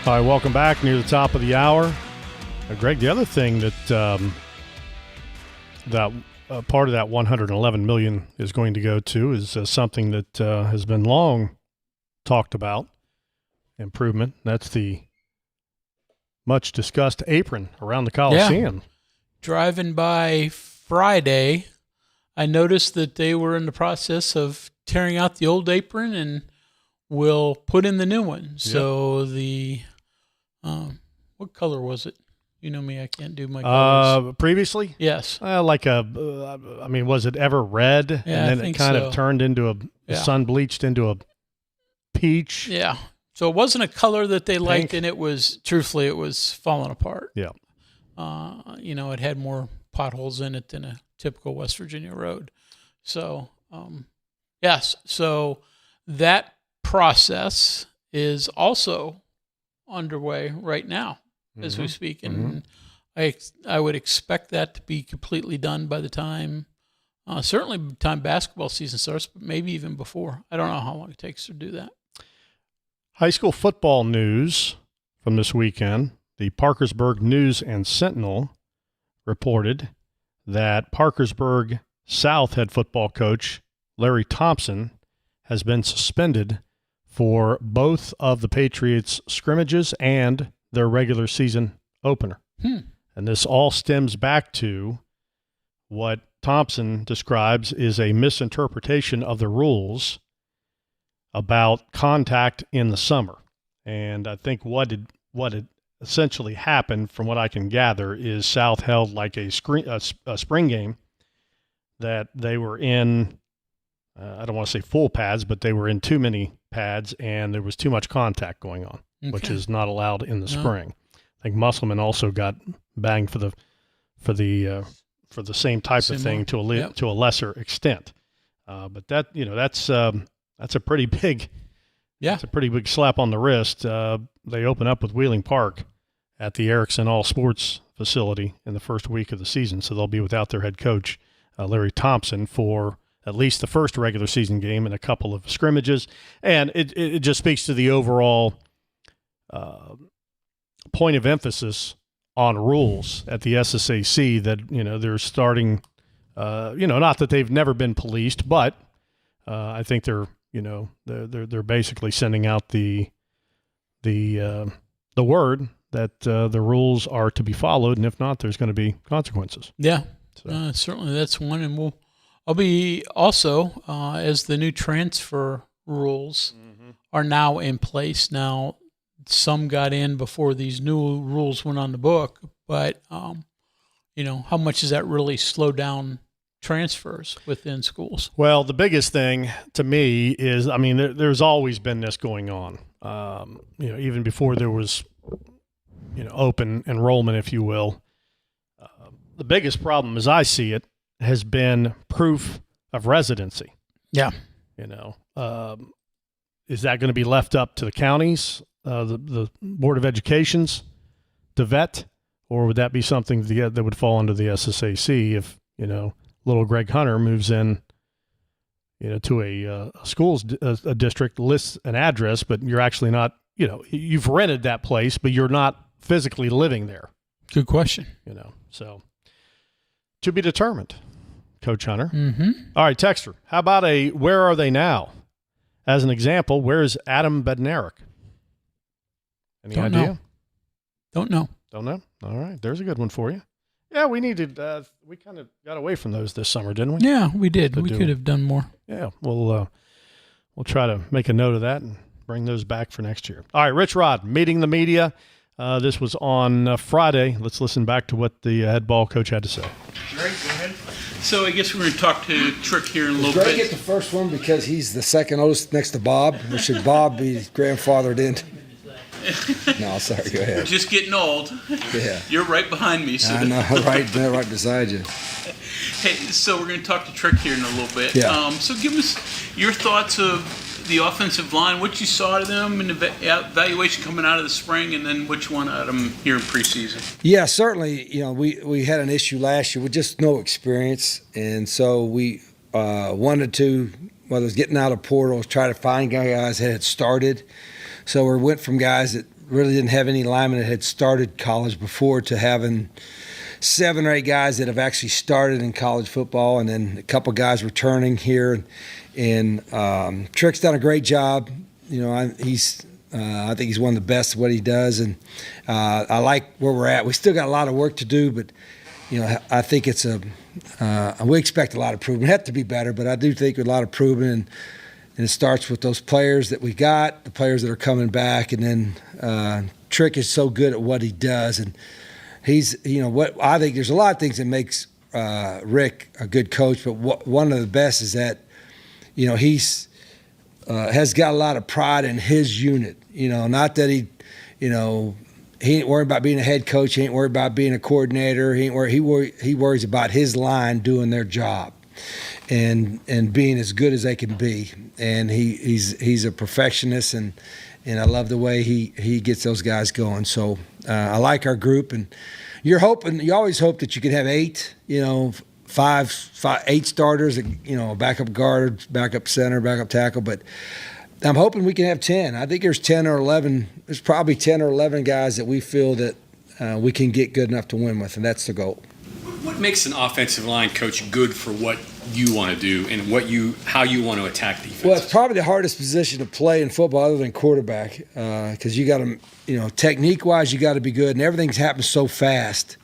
All right, welcome back. Near the top of the hour. Greg, the other thing that part of that $111 million is going to go to is something that has been long talked about, improvement. That's the much discussed apron around the Coliseum. Yeah. Driving by Friday, I noticed that they were in the process of tearing out the old apron and will put in the new one. Yep. So the what color was it? You know me, I can't do my colors. Previously? Yes. Was it ever red? Yeah, and then it kind of turned into sun bleached into a peach. Yeah. So it wasn't a color that they liked, and it was falling apart. Yeah. It had more potholes in it than a typical West Virginia road. So, yes. So that process is also underway right now as we speak. And I would expect that to be completely done by the time, certainly by the time basketball season starts, but maybe even before. I don't know how long it takes to do that. High school football news from this weekend. The Parkersburg News and Sentinel reported that Parkersburg South head football coach Larry Thompson has been suspended for both of the Patriots' scrimmages and their regular season opener. And this all stems back to what Thompson describes is a misinterpretation of the rules about contact in the summer. And I think what had essentially happened, from what I can gather, is South held like a spring game that they were in, I don't want to say full pads, but they were in too many pads, and there was too much contact going on, which is not allowed in the spring. I think Musselman also got banged for the same type of thing to a lesser extent. But that, that's a pretty big, it's a pretty big slap on the wrist. They open up with Wheeling Park at the Erickson All Sports facility in the first week of the season, so they'll be without their head coach, Larry Thompson, for at least the first regular season game and a couple of scrimmages. And it just speaks to the overall point of emphasis on rules at the SSAC that, they're starting, not that they've never been policed, but I think they're basically sending out the word that the rules are to be followed, and if not, there's going to be consequences. Yeah, so. Certainly that's one, and I'll be also, as the new transfer rules are now in place. Now, some got in before these new rules went on the book, but, how much does that really slow down transfers within schools? Well, the biggest thing to me is, there's always been this going on, even before there was, open enrollment, if you will. The biggest problem, as I see it, has been proof of residency. Yeah. Is that going to be left up to the counties, the Board of Educations to vet, or would that be something that would fall under the SSAC if, little Greg Hunter moves in, to a school's a district, lists an address, but you're actually not, you've rented that place, but you're not physically living there. Good question. So to be determined, Coach Hunter. Mm-hmm. All right, Texter, how about where are they now? As an example, where is Adam Bednarik? Any idea? Don't know. Don't know? All right, there's a good one for you. Yeah, we needed, we kind of got away from those this summer, didn't we? Yeah, we did. We could have done more. Yeah, we'll try to make a note of that and bring those back for next year. All right, Rich Rod, meeting the media. This was on Friday. Let's listen back to what the head ball coach had to say. Greg, go ahead. So I guess we're going to talk to Trick here in a little Greg bit. Greg get the first one because he's the second oldest next to Bob, or should Bob be grandfathered in? No, sorry, go ahead. Just getting old. Yeah. You're right behind me. So I know, right beside you. Hey, so we're going to talk to Trick here in a little bit. Yeah. So give us your thoughts of the offensive line, what you saw to them in the evaluation coming out of the spring, and then what you want out of them here in preseason. Yeah, certainly, we had an issue last year with just no experience, and so we wanted to, whether it was getting out of portals, try to find guys that had started. So we went from guys that really didn't have any linemen that had started college before to having 7 or 8 guys that have actually started in college football, and then a couple guys returning here. And Trick's done a great job. I think he's one of the best at what he does, and I like where we're at. We still got a lot of work to do, but I think it's we expect a lot of improvement. We have to be better, but I do think a lot of improvement, and it starts with those players that we got, the players that are coming back, and then Trick is so good at what he does, and he's what I think there's a lot of things that makes Rick a good coach, but one of the best is that he's has got a lot of pride in his unit. Not that he ain't worried about being a head coach. He ain't worried about being a coordinator. He worries about his line doing their job, and being as good as they can be. And he's a perfectionist, and I love the way he gets those guys going. So I like our group, and you always hope that you could have 8, 8 starters, backup guard, backup center, backup tackle, but I'm hoping we can have 10. I think there's 10 or 11. There's probably 10 or 11 guys that we feel that we can get good enough to win with, and that's the goal. What makes an offensive line coach good for what you want to do and how you want to attack defense? Well, it's probably the hardest position to play in football other than quarterback, because you got to, technique-wise, you got to be good, and everything's happened so fast.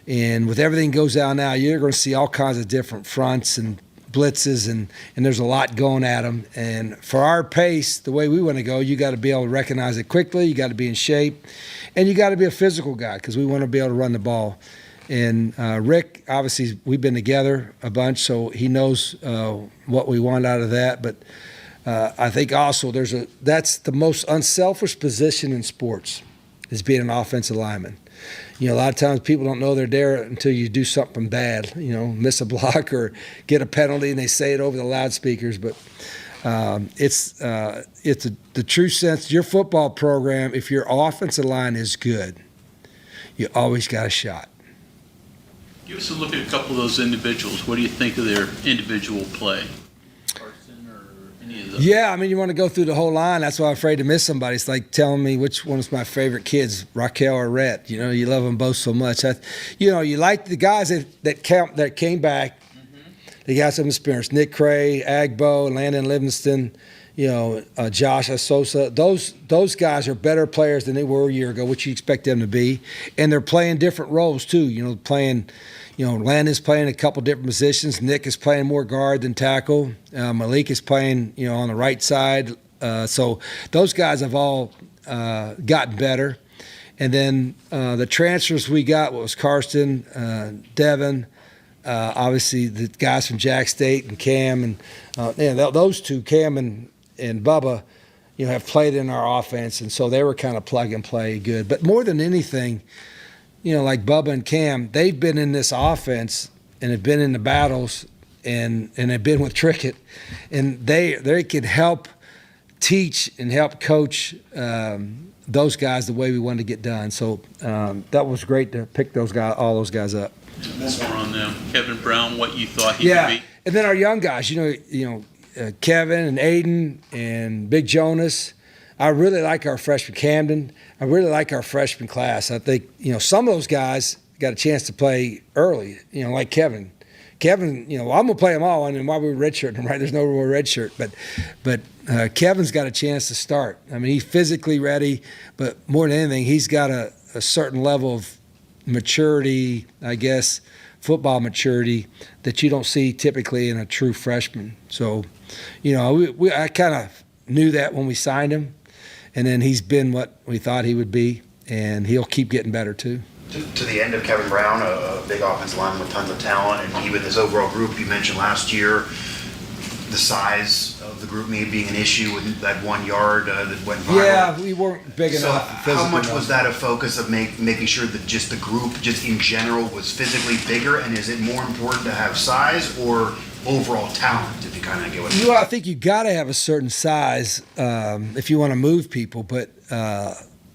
And with everything goes out now, you're going to see all kinds of different fronts and blitzes, and there's a lot going at them. And for our pace, the way we want to go, you got to be able to recognize it quickly. You got to be in shape, and you got to be a physical guy because we want to be able to run the ball. And Rick, obviously, we've been together a bunch, so he knows what we want out of that. But I think also that's the most unselfish position in sports, is being an offensive lineman. A lot of times people don't know they're there until you do something bad, miss a block or get a penalty, and they say it over the loudspeakers. But it's the true sense. Your football program, if your offensive line is good, you always got a shot. Give us a look at a couple of those individuals. What do you think of their individual play? Yeah, you want to go through the whole line. That's why I'm afraid to miss somebody. It's like telling me which one is my favorite kids, Raquel or Rhett. You love them both so much. You like the guys that came back. Mm-hmm. They got some experience. Nick Cray, Agbo, Landon Livingston, Josh Sosa. Those guys are better players than they were a year ago, which you expect them to be. And they're playing different roles too. Landon's playing a couple different positions. Nick is playing more guard than tackle. Malik is playing, on the right side. So those guys have all gotten better. And then the transfers we got was Karsten, Devin, obviously the guys from Jack State and Cam. And those two, Cam and Bubba, have played in our offense. And so they were kind of plug and play good. But more than anything, like Bubba and Cam, they've been in this offense and have been in the battles and have been with Trickett, and they can help teach and help coach those guys the way we want to get done. So that was great to pick all those guys up. More on them, Kevin Brown, what you thought he would be. And then our young guys, Kevin and Aiden and Big Jonas. I really like our freshman Camden. I really like our freshman class. I think, some of those guys got a chance to play early, like Kevin. Kevin, I'm going to play them all, and why we redshirting him, right? There's no real redshirt. But Kevin's got a chance to start. He's physically ready, but more than anything, he's got a certain level of maturity, I guess, football maturity that you don't see typically in a true freshman. So, I kind of knew that when we signed him. And then he's been what we thought he would be, and he'll keep getting better too. To the end of Kevin Brown, a big offensive lineman with tons of talent, and even this overall group you mentioned last year, the size of the group maybe being an issue with that 1 yard that went viral. Yeah, we weren't big enough. So how much was that a focus of making sure that just the group, just in general, was physically bigger, and is it more important to have size or overall talent, if you kind of get what I think you got to have a certain size if you want to move people, but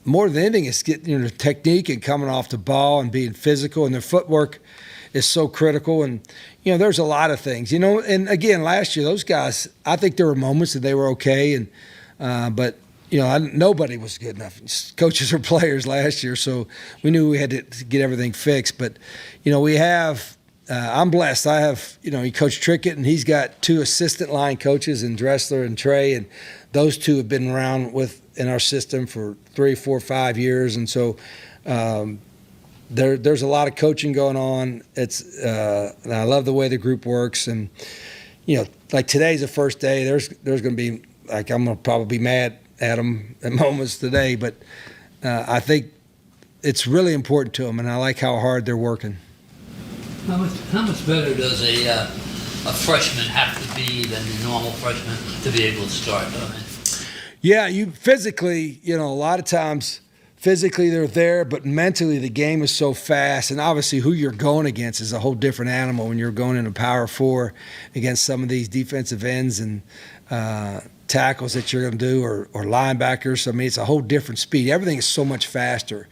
more than anything, it's getting the technique and coming off the ball and being physical, and their footwork is so critical. And there's a lot of things. And again, last year those guys, I think there were moments that they were okay, and but nobody was good enough. Coaches or players last year, so we knew we had to get everything fixed. But we have. I'm blessed. I have, he coached Trickett, and he's got 2 assistant line coaches in Dressler and Trey, and those 2 have been around in our system for 3, 4, 5 years, and so there's a lot of coaching going on. And I love the way the group works, and like today's the first day. There's going to be I'm going to probably be mad at them at moments today, but I think it's really important to them, and I like how hard they're working. How much better does a freshman have to be than the normal freshman to be able to start? Yeah, you physically, a lot of times physically they're there, but mentally the game is so fast, and obviously who you're going against is a whole different animal when you're going in a Power 4 against some of these defensive ends and tackles that you're going to do or linebackers. It's a whole different speed. Everything is so much faster.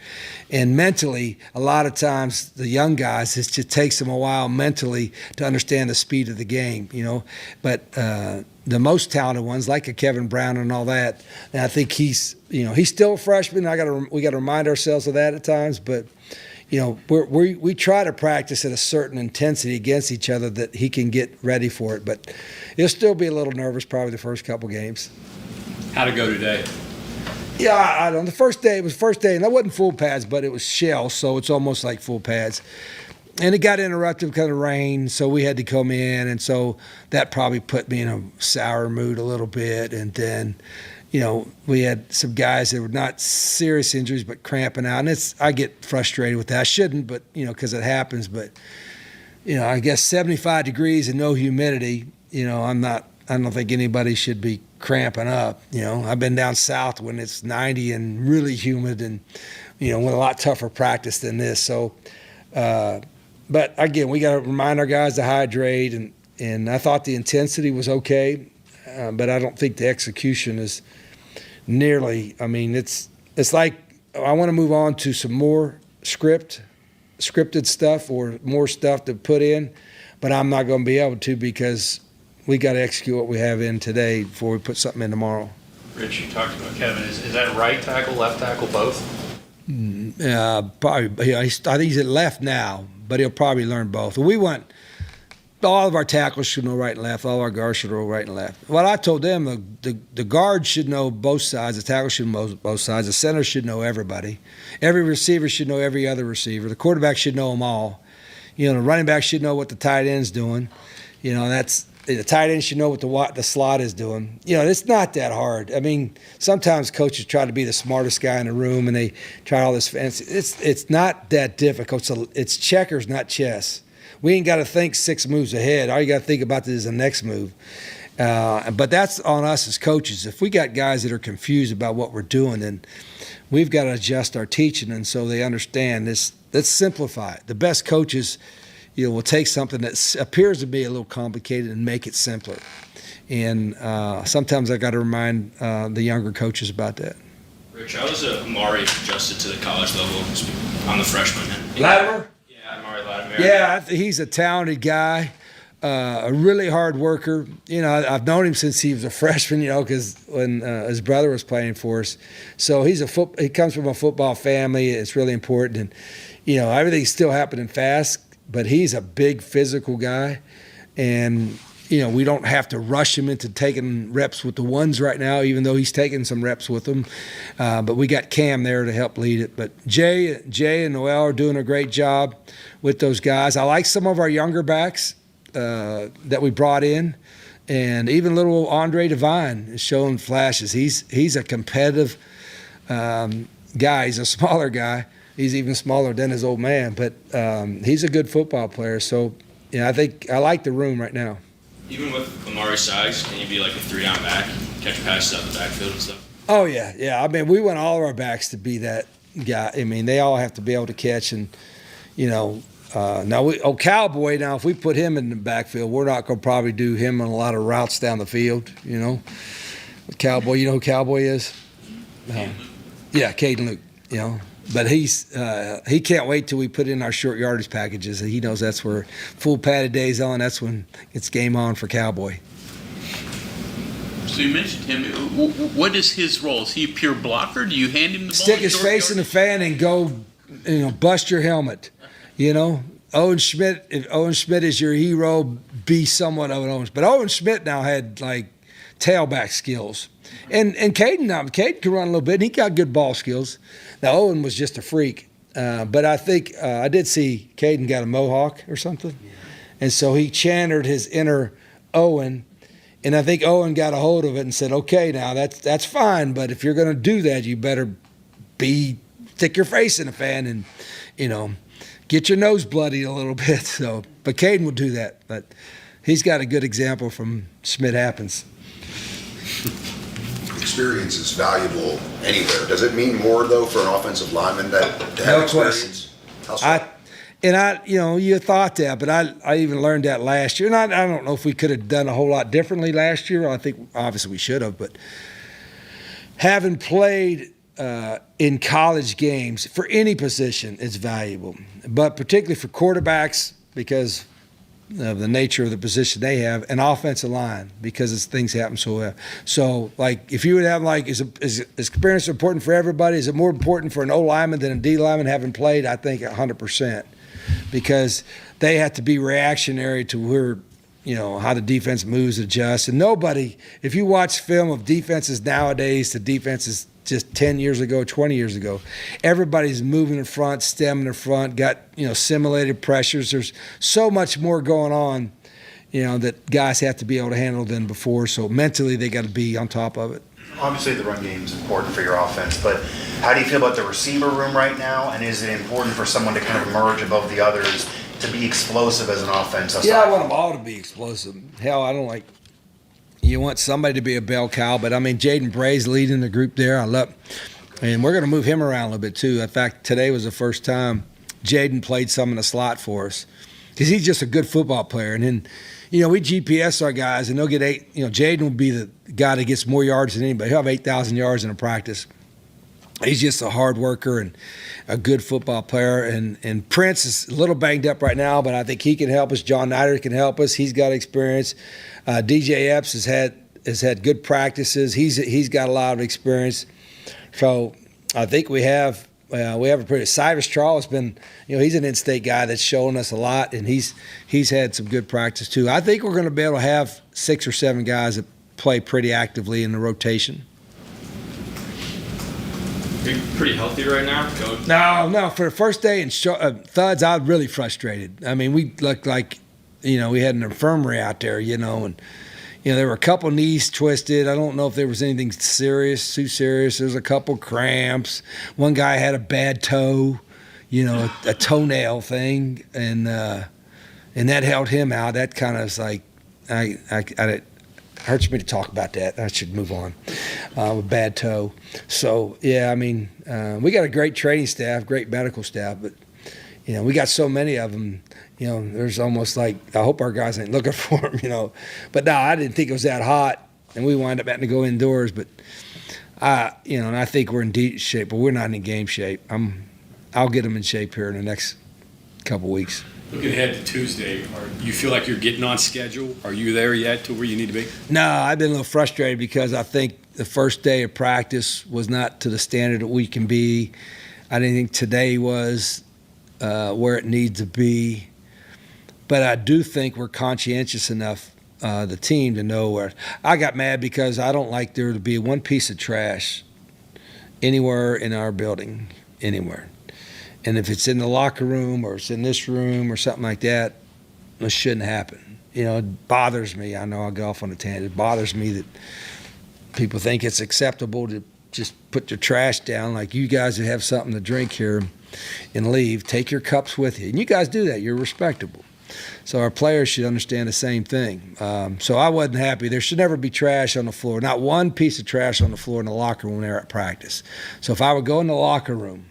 And mentally, a lot of times the young guys, it just takes them a while mentally to understand the speed of the game, But the most talented ones, like a Kevin Brown and all that, and I think he's still a freshman. We got to remind ourselves of that at times. But, we try to practice at a certain intensity against each other that he can get ready for it. But he'll still be a little nervous probably the first couple games. How'd it go today? Yeah, I don't know. The first day, and that wasn't full pads, but it was shell, so it's almost like full pads. And it got interrupted because of rain, so we had to come in, and so that probably put me in a sour mood a little bit. And then, we had some guys that were not serious injuries but cramping out, and I get frustrated with that. I shouldn't, but because it happens. But I guess 75 degrees and no humidity. I don't think anybody should be cramping up. I've been down south when it's 90 and really humid, and with a lot tougher practice than this. So. But again, we got to remind our guys to hydrate, and I thought the intensity was okay, but I don't think the execution is nearly. I mean, it's like I want to move on to some more scripted stuff or more stuff to put in, but I'm not going to be able to because we got to execute what we have in today before we put something in tomorrow. Rich, you talked about Kevin. Is that right tackle, left tackle, both? Probably. I think he's at left now, but he'll probably learn both. We want all of our tackles should know right and left. All our guards should know right and left. What I told them, the guard should know both sides. The tackle should know both sides. The center should know everybody. Every receiver should know every other receiver. The quarterback should know them all. The running back should know what the tight end's doing. The tight end should know what the slot is doing. It's not that hard. I mean, sometimes coaches try to be the smartest guy in the room, and they try all this fancy. It's not that difficult. So it's checkers, not chess. We ain't got to think 6 moves ahead. All you got to think about is the next move. But that's on us as coaches. If we got guys that are confused about what we're doing, then we've got to adjust our teaching, and so they understand this. Let's simplify it. The best coaches will take something that appears to be a little complicated and make it simpler. And sometimes I got to remind the younger coaches about that. Rich, how was Amari adjusted to the college level? I'm the freshman. Latimer? Yeah, Amari Latimer. Yeah, he's a talented guy, a really hard worker. I've known him since he was a freshman, because when his brother was playing for us. So he comes from a football family. It's really important. And, everything's still happening fast. But he's a big physical guy, and we don't have to rush him into taking reps with the ones right now, even though he's taking some reps with them. But we got Cam there to help lead it. But Jay and Noel are doing a great job with those guys. I like some of our younger backs that we brought in, and even little Andre Devine is showing flashes. He's a competitive guy. He's a smaller guy. He's even smaller than his old man, but he's a good football player. So, I think I like the room right now. Even with Amari's size, can you be like a 3-down back, catch passes out the backfield and stuff? Oh, yeah. I mean, we want all of our backs to be that guy. I mean, they all have to be able to catch. And, Cowboy, now, if we put him in the backfield, we're not going to probably do him on a lot of routes down the field, Cowboy, you know who Cowboy is? Yeah, Caden Luke, But he can't wait till we put in our short yardage packages. He knows that's where full padded days on. That's when it's game on for Cowboy. So you mentioned him. What is his role? Is he a pure blocker? Do you hand him the ball? Stick his face in the fan and go, bust your helmet. Owen Schmidt. If Owen Schmidt is your hero, be somewhat of an Owen. But Owen Schmidt now had like tailback skills. And Caden can run a little bit, and he got good ball skills. Now, Owen was just a freak. But I think I did see Caden got a mohawk or something. Yeah. And so he channeled his inner Owen. And I think Owen got a hold of it and said, okay, now that's fine. But if you're going to do that, you better stick your face in a fan and, get your nose bloodied a little bit. So, but Caden will do that. But he's got a good example from Schmidt Happens. Experience is valuable anywhere. Does it mean more though for an offensive lineman to have experience? How so? You thought that, but I even learned that last year. And I don't know if we could have done a whole lot differently last year. I think obviously we should have, but having played in college games for any position is valuable, but particularly for quarterbacks because the nature of the position they have, and offensive line, because things happen so well. So, like, if you would have, like, is experience important for everybody? Is it more important for an O lineman than a D lineman having played? I think 100%, because they have to be reactionary to where, how the defense moves, adjusts. And nobody, if you watch film of defenses nowadays to defenses just 10 years ago, 20 years ago, everybody's moving in front, stemming in front, got, simulated pressures. There's so much more going on, that guys have to be able to handle than before. So mentally, they got to be on top of it. Obviously, the run game is important for your offense, but how do you feel about the receiver room right now? And is it important for someone to kind of emerge above the others to be explosive as an offense? Yeah, I want them all to be explosive. Hell, I don't like. You want somebody to be a bell cow, but I mean, Jaden Bray's leading the group there. I love, and we're going to move him around a little bit too. In fact, today was the first time Jaden played some in the slot for us, because he's just a good football player. And then, we GPS our guys, and they'll get 8. Jaden will be the guy that gets more yards than anybody. He'll have 8,000 yards in a practice. He's just a hard worker and a good football player. And Prince is a little banged up right now, but I think he can help us. John Nider can help us. He's got experience. DJ Epps has had good practices. He's got a lot of experience. So I think we have a pretty. Cyrus Charles has been, he's an in-state guy that's shown us a lot, and he's had some good practice too. I think we're going to be able to have 6 or 7 guys that play pretty actively in the rotation. Are you pretty healthy right now, Coach? No. For the first day in Thuds, I was really frustrated. I mean, we looked like, we had an infirmary out there, and there were a couple knees twisted. I don't know if there was anything too serious. There was a couple cramps. One guy had a bad toe, a toenail thing, and that held him out. That kind of was like, it hurts me to talk about that. I should move on. A bad toe. So, yeah, I mean, we got a great training staff, great medical staff, but, we got so many of them. There's almost like, I hope our guys ain't looking for them, But no, I didn't think it was that hot, and we wound up having to go indoors. But, and I think we're in deep shape, but we're not in game shape. I'll get them in shape here in the next couple weeks. Looking ahead to Tuesday, you feel like you're getting on schedule? Are you there yet to where you need to be? No, I've been a little frustrated because I think the first day of practice was not to the standard that we can be. I didn't think today was where it needs to be. But I do think we're conscientious enough, the team, to know where. I got mad because I don't like there to be one piece of trash anywhere in our building, anywhere. And if it's in the locker room or it's in this room or something like that, it shouldn't happen. It bothers me. I know I'll go off on a tangent. It bothers me that people think it's acceptable to just put your trash down, like you guys that have something to drink here and leave. Take your cups with you. And you guys do that. You're respectable. So our players should understand the same thing. So I wasn't happy. There should never be trash on the floor. Not one piece of trash on the floor in the locker room when they're at practice. So if I would go in the locker room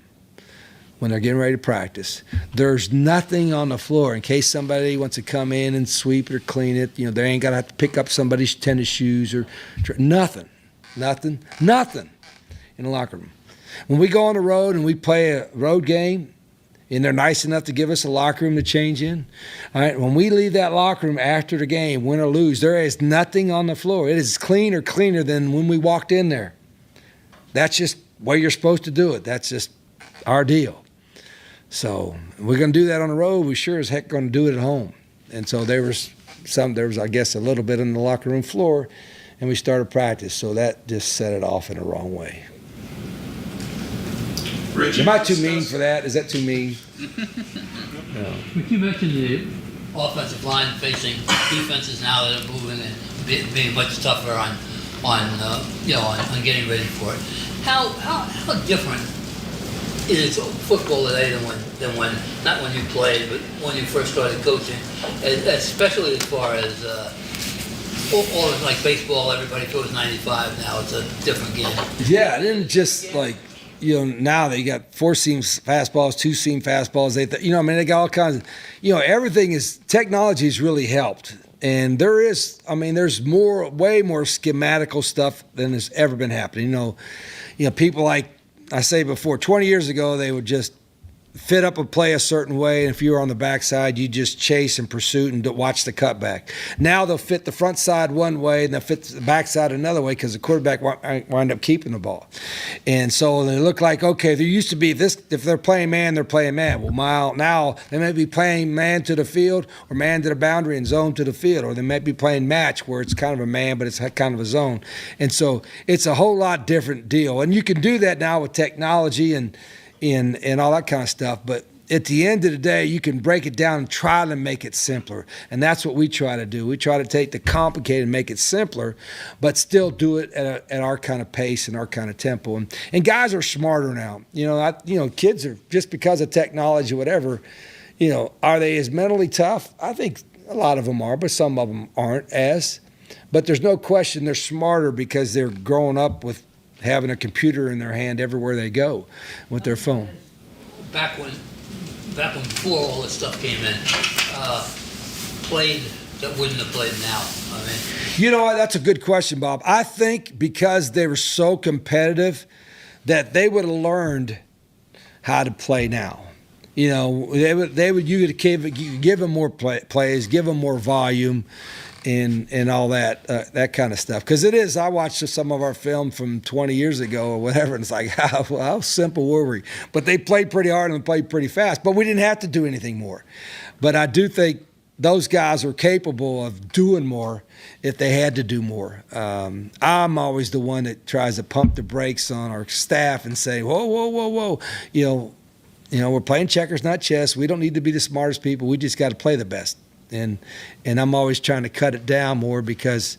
when they're getting ready to practice, there's nothing on the floor in case somebody wants to come in and sweep it or clean it. They ain't got to have to pick up somebody's tennis shoes or nothing in the locker room. When we go on the road and we play a road game, and they're nice enough to give us a locker room to change in, all right, when we leave that locker room after the game, win or lose, there is nothing on the floor. It is cleaner than when we walked in there. That's just where you're supposed to do it. That's just our deal. So we're going to do that on the road. We sure as heck going to do it at home. And so there was, I guess, a little bit on the locker room floor, and we started practice. So that just set it off in the wrong way. Am I too mean for that? Is that too mean? No. But you mentioned the offensive line facing defenses now that are moving and being much tougher on getting ready for it. How different is football today than when not when you played, but when you first started coaching, especially as far as all like baseball, everybody throws 95 now. It's a different game. Yeah, it didn't just like. Now they got 4-seam fastballs, 2-seam fastballs. They got all kinds of, everything is, technology has really helped. And there's way more schematical stuff than has ever been happening. People like I say before, 20 years ago, they would just fit up a play a certain way, and if you were on the backside, you just chase and pursuit and watch the cutback. Now they'll fit the front side one way, and they'll fit the backside another way because the quarterback wind up keeping the ball. And so they look like, okay, there used to be this, if they're playing man, they're playing man. Well, now they may be playing man to the field or man to the boundary and zone to the field, or they might be playing match where it's kind of a man, but it's kind of a zone. And so it's a whole lot different deal. And you can do that now with technology and all that kind of stuff, but at the end of the day, you can break it down and try to make it simpler, and that's what we try to do. We try to take the complicated and make it simpler, but still do it at our kind of pace and our kind of tempo. And guys are smarter now. Kids are, just because of technology or whatever, are they as mentally tough? I think a lot of them are, but some of them aren't as. But there's no question they're smarter because they're growing up with having a computer in their hand everywhere they go with their phone. Back when before all this stuff came in, played that wouldn't have played now. I mean, you know what? That's a good question, Bob. I think because they were so competitive that they would have learned how to play now. You could give them more plays, give them more volume, and all that kind of stuff. Because it is, I watched some of our film from 20 years ago or whatever, and it's like, how simple were we? But they played pretty hard and played pretty fast, but we didn't have to do anything more. But I do think those guys are capable of doing more if they had to do more. I'm always the one that tries to pump the brakes on our staff and say, whoa. We're playing checkers, not chess. We don't need to be the smartest people. We just got to play the best. And I'm always trying to cut it down more because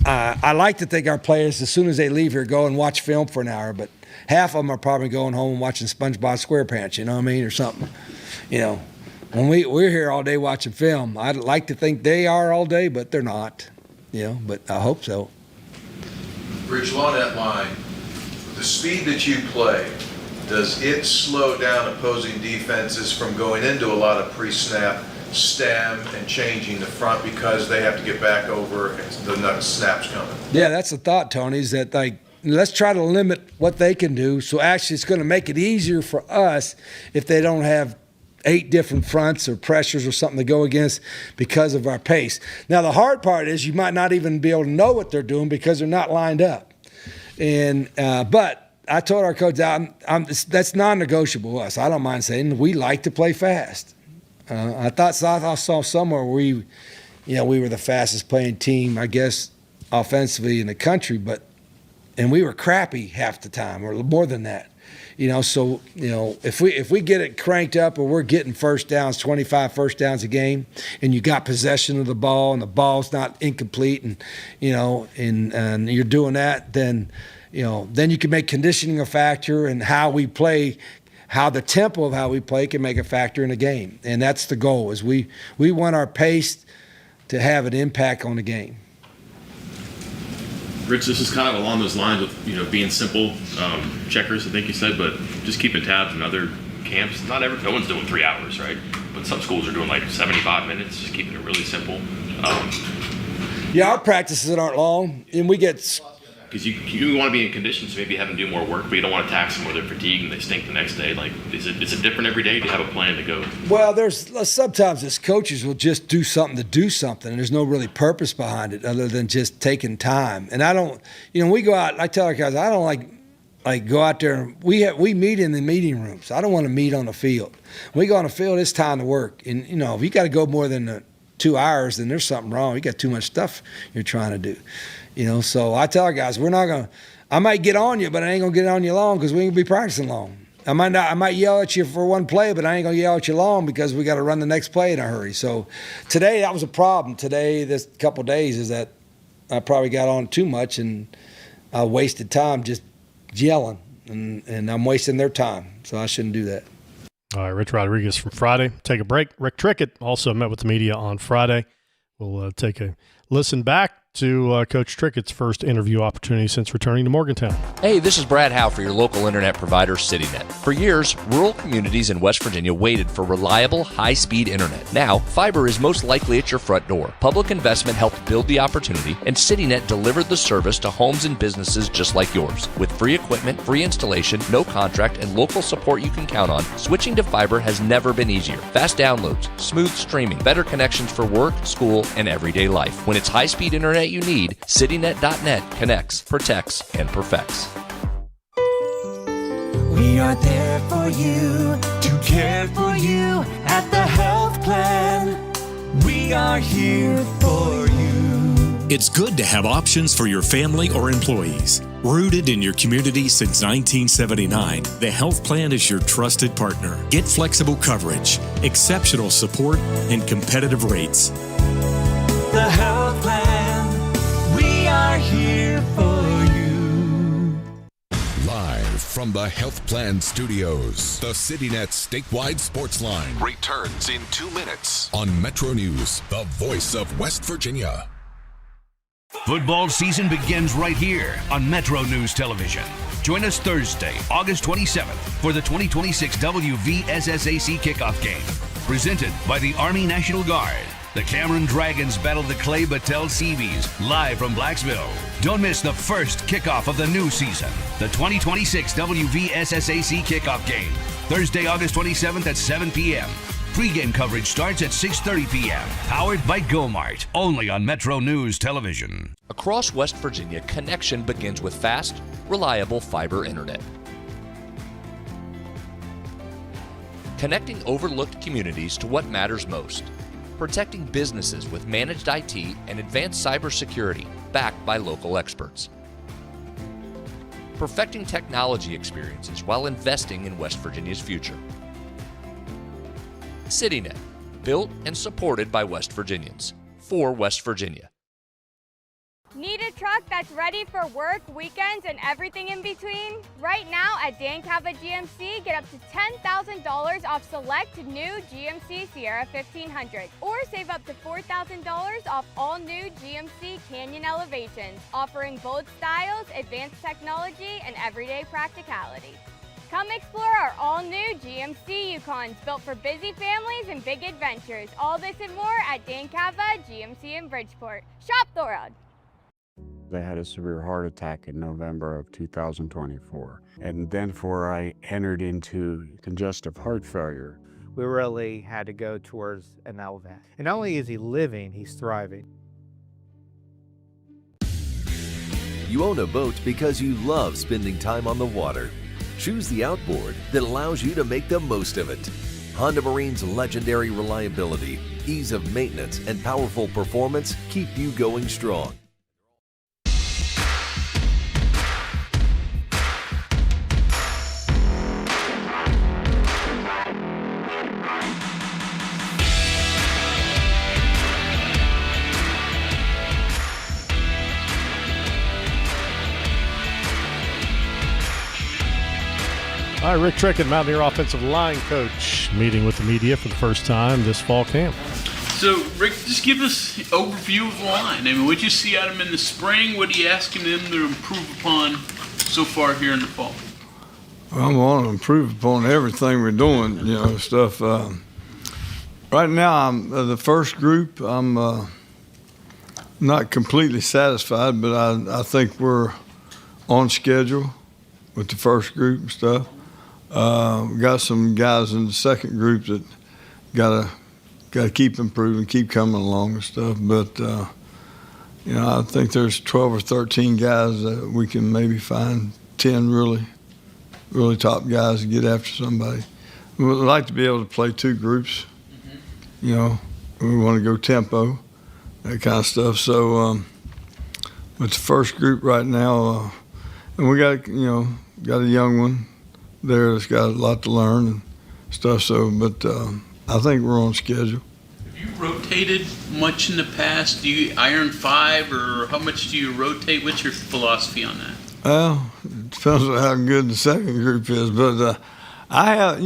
I like to think our players, as soon as they leave here, go and watch film for an hour, but half of them are probably going home and watching SpongeBob SquarePants, or something. When we're here all day watching film, I'd like to think they are all day, but they're not, but I hope so. Rich, along that line, the speed that you play, does it slow down opposing defenses from going into a lot of pre-snap stem and changing the front because they have to get back over the next snaps coming? Yeah, that's the thought, Tony, is that let's try to limit what they can do. So actually it's going to make it easier for us if they don't have 8 different fronts or pressures or something to go against because of our pace. Now the hard part is you might not even be able to know what they're doing because they're not lined up. But I told our coach that's non-negotiable to us. I don't mind saying we like to play fast. I saw somewhere where we were the fastest playing team, I guess, offensively in the country, and we were crappy half the time, or more than that. So if we get it cranked up, or we're getting first downs, 25 first downs a game, and you got possession of the ball, and the ball's not incomplete, and you're doing that, then you can make conditioning a factor, and how we play. How the tempo of how we play can make a factor in a game. And that's the goal, is we want our pace to have an impact on the game. Rich, this is kind of along those lines of being simple checkers, I think you said, but just keeping tabs in other camps. No one's doing 3 hours, right? But some schools are doing like 75 minutes, just keeping it really simple. Yeah, our practices aren't long, and we get... Because you want to be in condition, so maybe have them do more work, but you don't want to tax them where they're fatigued and they stink the next day. Like, is it different every day? Do you have a plan to go? Well, there's sometimes as coaches will just do something to do something, and there's no really purpose behind it other than just taking time. And I don't, we go out. I tell our guys, I don't like go out there. And we meet in the meeting rooms. I don't want to meet on the field. When we go on the field, it's time to work. And if you got to go more than 2 hours, then there's something wrong. You got too much stuff you're trying to do. So I tell our guys, I might get on you, but I ain't going to get on you long because we ain't going to be practicing long. I might yell at you for one play, but I ain't going to yell at you long because we got to run the next play in a hurry. So today, that was a problem. Today, this couple of days, is that I probably got on too much and I wasted time just yelling, and I'm wasting their time. So I shouldn't do that. All right, Rich Rodriguez from Friday. Take a break. Rick Trickett also met with the media on Friday. We'll take a listen back to Coach Trickett's first interview opportunity since returning to Morgantown. Hey, this is Brad Howe for your local internet provider, CityNet. For years, rural communities in West Virginia waited for reliable, high-speed internet. Now, fiber is most likely at your front door. Public investment helped build the opportunity, and CityNet delivered the service to homes and businesses just like yours. With free equipment, free installation, no contract, and local support you can count on, switching to fiber has never been easier. Fast downloads, smooth streaming, better connections for work, school, and everyday life. When it's high-speed internet you need, citynet.net connects, protects, and perfects. We are there for you, to care for you at the health plan. We are here for you. It's good to have options for your family or employees. Rooted in your community since 1979, the health plan is your trusted partner. Get flexible coverage, exceptional support, and competitive rates. The health plan, we are here for you. Live from the Health Plan Studios, the CityNet statewide Sportsline returns in 2 minutes on MetroNews, the voice of West Virginia. Football season begins right here on MetroNews Television. Join us Thursday, August 27th for the 2026 WVSSAC kickoff game. Presented by the Army National Guard. The Cameron Dragons battle the Clay Battelle Seabees live from Blacksville. Don't miss the first kickoff of the new season, the 2026 WVSSAC kickoff game. Thursday, August 27th at 7 p.m. Pre-game coverage starts at 6:30 p.m. Powered by GoMart, only on Metro News Television. Across West Virginia, connection begins with fast, reliable fiber internet. Connecting overlooked communities to what matters most. Protecting businesses with managed IT and advanced cybersecurity, backed by local experts. Perfecting technology experiences while investing in West Virginia's future. CityNet, built and supported by West Virginians, for West Virginia. Need a truck that's ready for work, weekends, and everything in between? Right now at Dan Cava GMC, get up to $10,000 off select new GMC Sierra 1500, or save up to $4,000 off all new GMC Canyon Elevations, offering bold styles, advanced technology, and everyday practicality. Come explore our all-new GMC Yukons, built for busy families and big adventures. All this and more at Dan Cava GMC in Bridgeport. Shop the world. I had a severe heart attack in November of 2024. And then I entered into congestive heart failure. We really had to go towards an LVAD. And not only is he living, he's thriving. You own a boat because you love spending time on the water. Choose the outboard that allows you to make the most of it. Honda Marine's legendary reliability, ease of maintenance, and powerful performance keep you going strong. All right, Rick Trickett, Mountaineer offensive line coach, meeting with the media for the first time this fall camp. So, Rick, just give us an overview of the line. I mean, what did you see out of them in the spring? What are you asking them to improve upon so far here in the fall? Well, I want to improve upon everything we're doing, stuff. Right now, I'm the first group. I'm not completely satisfied, but I think we're on schedule with the first group and stuff. We got some guys in the second group that got to keep improving, keep coming along and stuff. But I think there's 12 or 13 guys that we can maybe find 10 really top guys to get after somebody. We would like to be able to play two groups. We want to go tempo, that kind of stuff. So with the first group right now, and we got a young one there that's got a lot to learn and stuff. So, but I think we're on schedule. Have you rotated much in the past? Do you iron five, or how much do you rotate? What's your philosophy on that? Well, it depends on how good the second group is. But I have,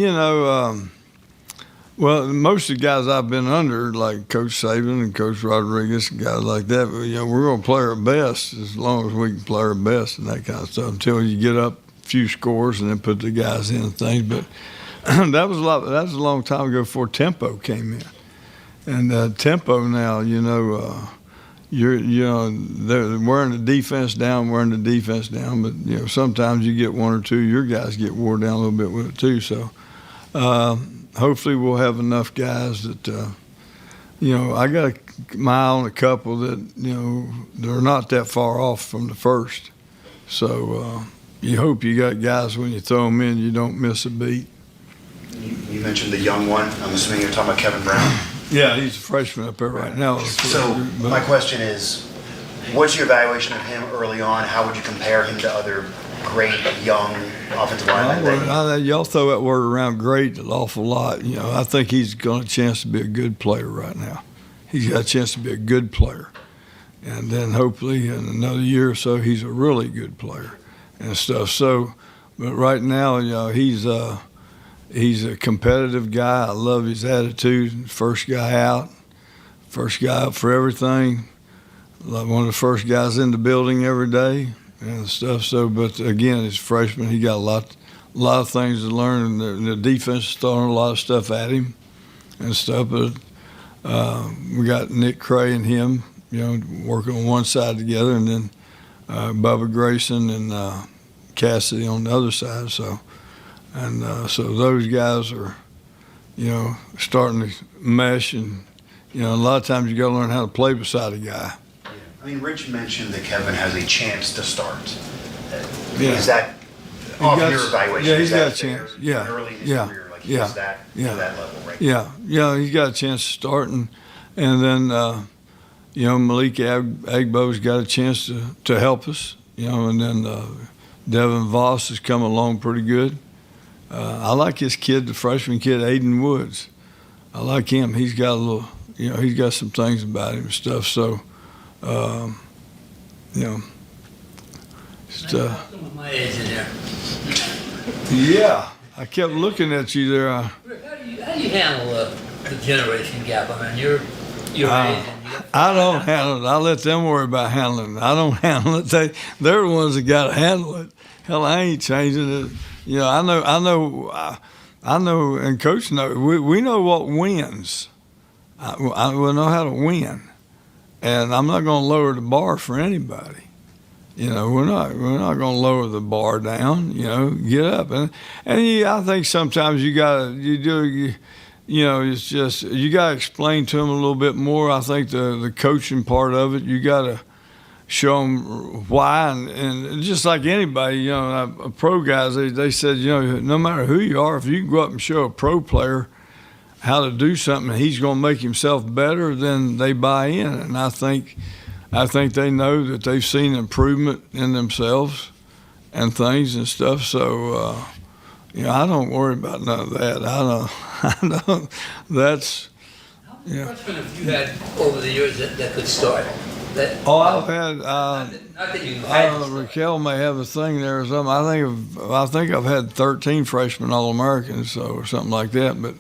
Well, most of the guys I've been under, like Coach Saban and Coach Rodriguez and guys like that, we're going to play our best as long as we can play our best and that kind of stuff until you get up a few scores and then put the guys in and things. But that was a long time ago before tempo came in. And tempo now, they're wearing the defense down, but sometimes you get one or two, your guys get wore down a little bit with it too. So hopefully we'll have enough guys that I got my eye on a couple that they're not that far off from the first. So you hope you got guys when you throw them in, you don't miss a beat. You mentioned the young one. I'm assuming you're talking about Kevin Brown. Yeah, he's a freshman up there right now. So my question is, what's your evaluation of him early on? How would you compare him to other great young offensive linemen? Y'all throw that word around great an awful lot. I think he's got a chance to be a good player right now. He's got a chance to be a good player. And then hopefully in another year or so, he's a really good player and stuff. So, but right now, he's a competitive guy. I love his attitude. First guy out for everything. Like one of the first guys in the building every day and stuff. So, but again, as a freshman, he got a lot of things to learn. And the defense is throwing a lot of stuff at him and stuff. But we got Nick Cray and him, working on one side together, and then Bubba Grayson and Cassidy on the other side. So. And so those guys are, starting to mesh, and a lot of times you got to learn how to play beside a guy. I mean, Rich mentioned that Kevin has a chance to start. Yeah. Is that off your evaluation? Yeah, he's got a chance. Yeah, early in his career, like yeah, is that yeah, to that level, right? Yeah, he's got a chance to start, and then Malik Agbo's got a chance to help us, and then Devin Voss has come along pretty good. I like his kid, the freshman kid, Aiden Woods. I like him. He's got a little, he's got some things about him and stuff. So, My age in there. Yeah, I kept looking at you there. How do you handle the generation gap? I mean, you're age. I don't handle it. I let them worry about handling it. I don't handle it. They're the ones that got to handle it. Hell, I ain't changing it. I know, and Coach knows. We know what wins. We know how to win, and I'm not going to lower the bar for anybody. We're not going to lower the bar down. Get up, and I think sometimes it's just you got to explain to them a little bit more. I think the coaching part of it, you got to show them why, and just like anybody, pro guys, they said, no matter who you are, if you can go up and show a pro player how to do something, he's going to make himself better, then they buy in. And I think they know that they've seen improvement in themselves and things and stuff. So, I don't worry about none of that. I don't. That's. How many freshmen have you had over the years that could start? I've had. Raquel may have a thing there or something. I think I've had 13 freshmen All-Americans, or something like that. But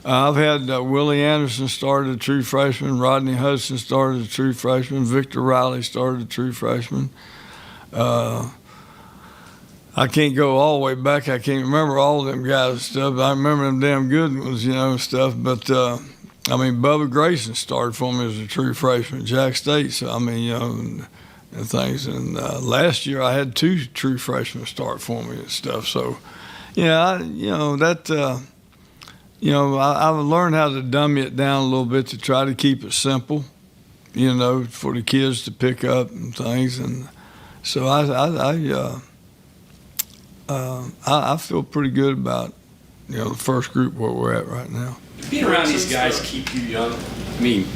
I've had Willie Anderson started a true freshman, Rodney Hudson started a true freshman, Victor Riley started a true freshman. I can't go all the way back. I can't remember all of them guys and stuff. But I remember them damn good ones, stuff. But Bubba Grayson started for me as a true freshman, Jack State. So, and things. And last year I had 2 true freshmen start for me and stuff. So, I've learned how to dummy it down a little bit to try to keep it simple, for the kids to pick up and things. And so I feel pretty good about, the first group where we're at right now. Being around these guys keep you young. I mean,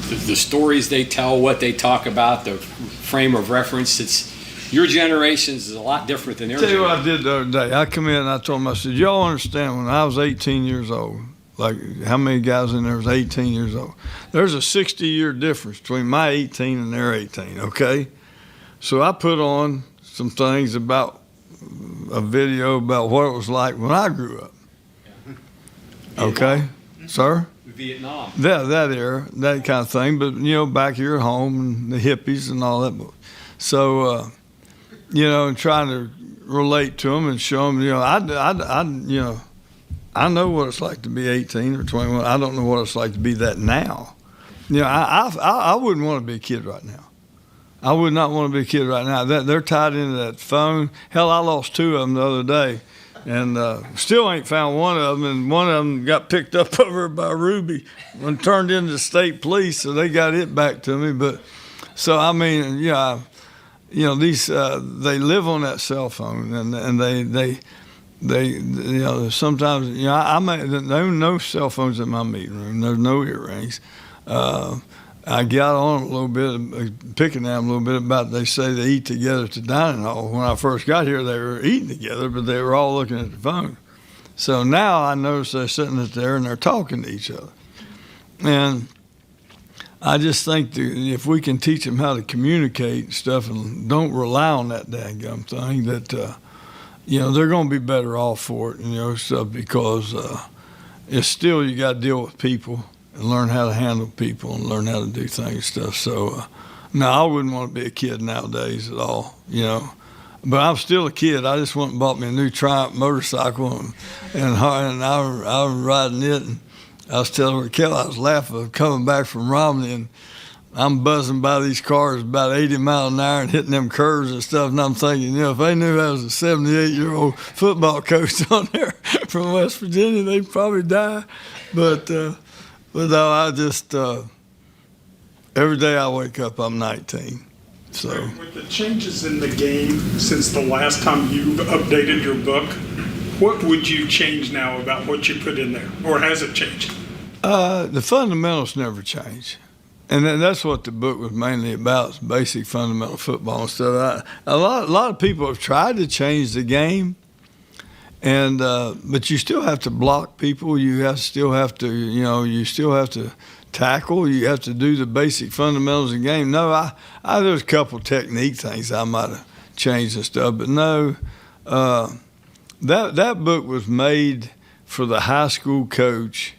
the stories they tell, what they talk about, the frame of reference, it's your generation is a lot different than their generation. Tell you what I did the other day. I come in and I told them, I said, y'all understand when I was 18 years old, like how many guys in there was 18 years old? There's a 60-year difference between my 18 and their 18, okay? So I put on some things about a video about what it was like when I grew up. Okay? Sir? Vietnam. That era, that kind of thing. But, back here at home and the hippies and all that. So, and trying to relate to them and show them, I know what it's like to be 18 or 21. I don't know what it's like to be that now. I wouldn't want to be a kid right now. I would not want to be a kid right now. They're tied into that phone. Hell, I lost 2 of them the other day. And still ain't found one of them, and one of them got picked up over by Ruby and turned into state police, so they got it back to me. But so I mean, these they live on that cell phone, and they sometimes there are no cell phones in my meeting room. There's no earrings. I got on a little bit, picking at them a little bit about they say they eat together at the dining hall. When I first got here, they were eating together, but they were all looking at the phone. So now I notice they're sitting there and they're talking to each other. And I just think that if we can teach them how to communicate and stuff and don't rely on that dadgum thing, that, they're going to be better off for it, stuff because it's still you got to deal with people and learn how to handle people and learn how to do things and stuff. So, no, I wouldn't want to be a kid nowadays at all, But I'm still a kid. I just went and bought me a new Triumph motorcycle, and I was riding it. And I was telling Raquel I was laughing coming back from Romney, and I'm buzzing by these cars about 80 miles an hour and hitting them curves and stuff. And I'm thinking, if they knew I was a 78-year-old football coach on there from West Virginia, they'd probably die. But no, I just, every day I wake up, I'm 19. So with the changes in the game since the last time you've updated your book, what would you change now about what you put in there? Or has it changed? The fundamentals never change. And that's what the book was mainly about, basic fundamental football and stuff. A lot of people have tried to change the game. And but you still have to block people. You still have to tackle. You have to do the basic fundamentals of the game. No, there's a couple technique things I might have changed and stuff, but no, that book was made for the high school coach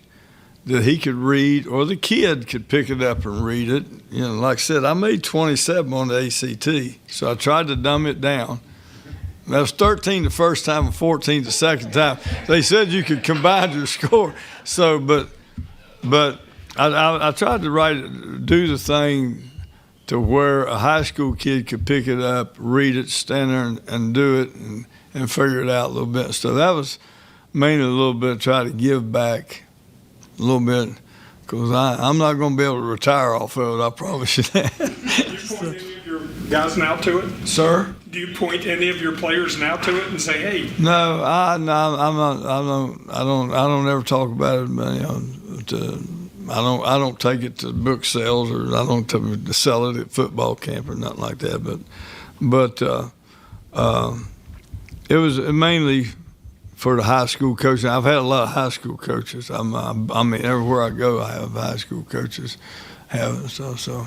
that he could read, or the kid could pick it up and read it. Like I said, I made 27 on the ACT, so I tried to dumb it down. That was 13 the first time and 14 the second time. They said you could combine your score. So, but I tried to do the thing to where a high school kid could pick it up, read it, stand there and do it and figure it out a little bit. So that was mainly a little bit try to give back a little bit because I'm not going to be able to retire off of it. I promise you that. Do you point any of your guys now to it? Sir? Do you point any of your players now to it and say, "Hey"? No, I'm not. I don't ever talk about it. But, I don't take it to book sales, or I don't sell it at football camp or nothing like that. But it was mainly for the high school coaches. I've had a lot of high school coaches. I mean, everywhere I go, I have high school coaches having so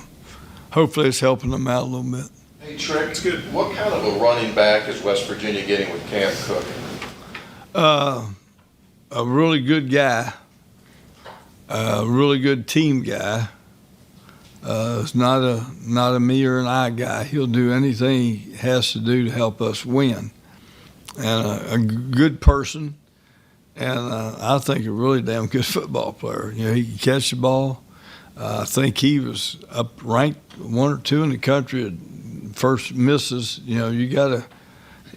hopefully it's helping them out a little bit. Hey, Trick, what kind of a running back is West Virginia getting with Cam Cook? A really good guy, a really good team guy. It's not a me or an I guy. He'll do anything he has to do to help us win. And a good person, and I think a really damn good football player. He can catch the ball. I think he was ranked 1 or 2 in the country at first misses. He got a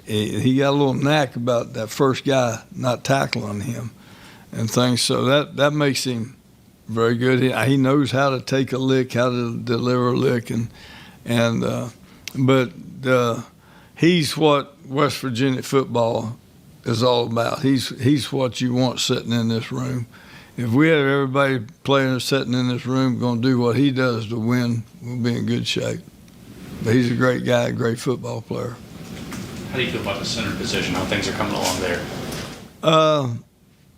little knack about that first guy not tackling him and things. So that makes him very good. He knows how to take a lick, how to deliver a lick, but he's what West Virginia football is all about. He's what you want sitting in this room. If we have everybody playing sitting in this room going to do what he does to win, we'll be in good shape. But he's a great guy, a great football player. How do you feel about the center position, how things are coming along there?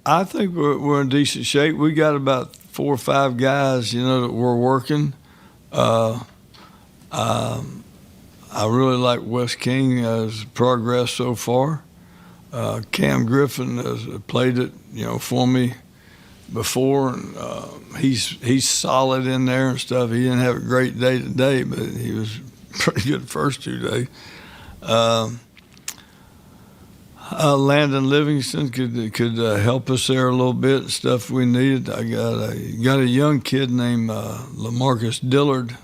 I think we're in decent shape. We got about 4 or 5 guys, that we're working. I really like Wes King's progress so far. Cam Griffin has played it, for me before, and he's solid in there and stuff. He didn't have a great day today, but he was pretty good the first 2 days. Landon Livingston could help us there a little bit and stuff we needed. I got a young kid named LaMarcus Dillard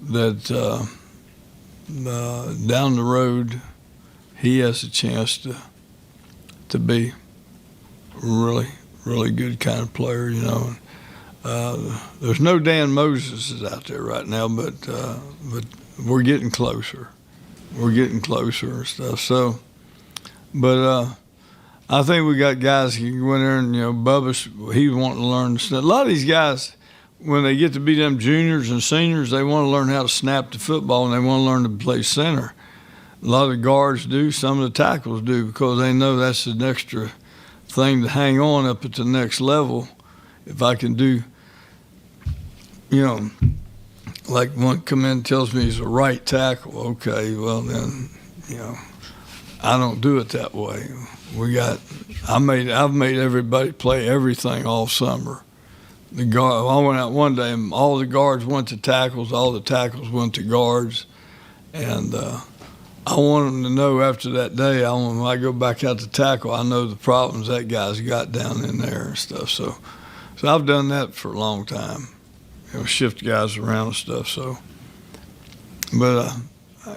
that down the road he has a chance to be really, really good kind of player, you know. There's no Dan Moses out there right now, but we're getting closer. We're getting closer and stuff. So, but I think we got guys who can go in there and, you know, Bubba's, he wanting to learn stuff. A lot of these guys, when they get to be them juniors and seniors, they want to learn how to snap the football and they want to learn to play center. A lot of the guards do, some of the tackles do, because they know that's an extra thing to hang on up at the next level. If I can do, you know, like one come in and tells me he's a right tackle, okay, well then, you know, I don't do it that way. I've made everybody play everything all summer. I went out one day and all the guards went to tackles, all the tackles went to guards, and I want them to know after that day, when I go back out to tackle, I know the problems that guy's got down in there and stuff. So I've done that for a long time, you know, shift guys around and stuff. So, but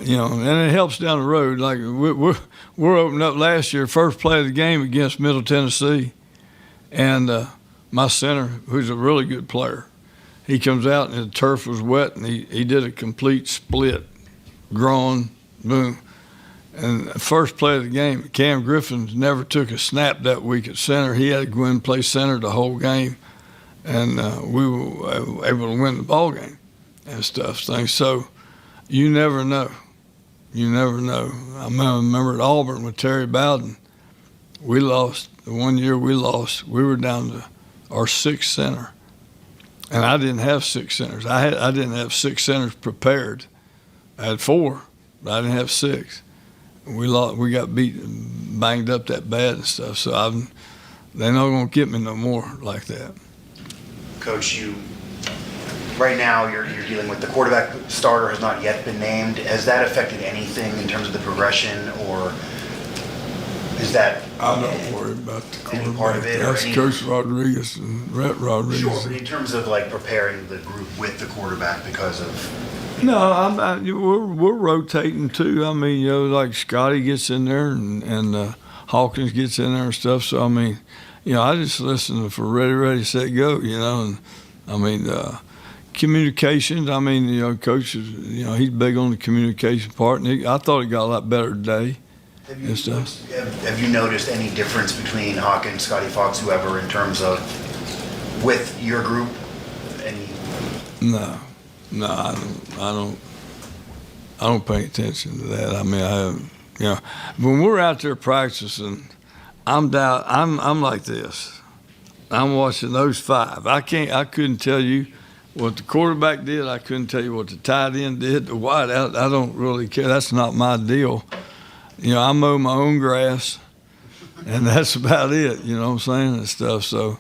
you know, and it helps down the road. Like we're opening up last year, first play of the game against Middle Tennessee, and my center, who's a really good player, he comes out and the turf was wet, and he did a complete split, groin, boom. And the first play of the game, Cam Griffin never took a snap that week at center. He had to go in and play center the whole game, and we were able to win the ball game and stuff. So you never know. You never know. I remember at Auburn with Terry Bowden, we lost. The 1 year we lost, we were down to our sixth center. And I didn't have six centers. I didn't have six centers prepared. I had four, but I didn't have six. We got banged up that bad and stuff. So they're not going to get me no more like that. Coach, right now you're dealing with the quarterback starter has not yet been named. Has that affected anything in terms of the progression, or is that? I don't worry about the quarterback. Part of it, that's Coach Rodriguez and Rhett Rodriguez. Sure, but in terms of like preparing the group with the quarterback because of. No, we're rotating too. I mean, you know, like Scotty gets in there and Hawkins gets in there and stuff. So I mean, you know, I just listen for ready, set, go. You know, and I mean, communications. I mean, you know, Coach is, you know, he's big on the communication part, and I thought he got a lot better today. Have you noticed any difference between Hawkins, Scotty Fox, whoever, in terms of with your group? No, I don't pay attention to that. I mean, you know, when we're out there practicing, I'm like this. I'm watching those five. I couldn't tell you what the quarterback did. I couldn't tell you what the tight end did, the wide out. I don't really care. That's not my deal. You know, I mow my own grass, and that's about it. You know what I'm saying, and stuff. So.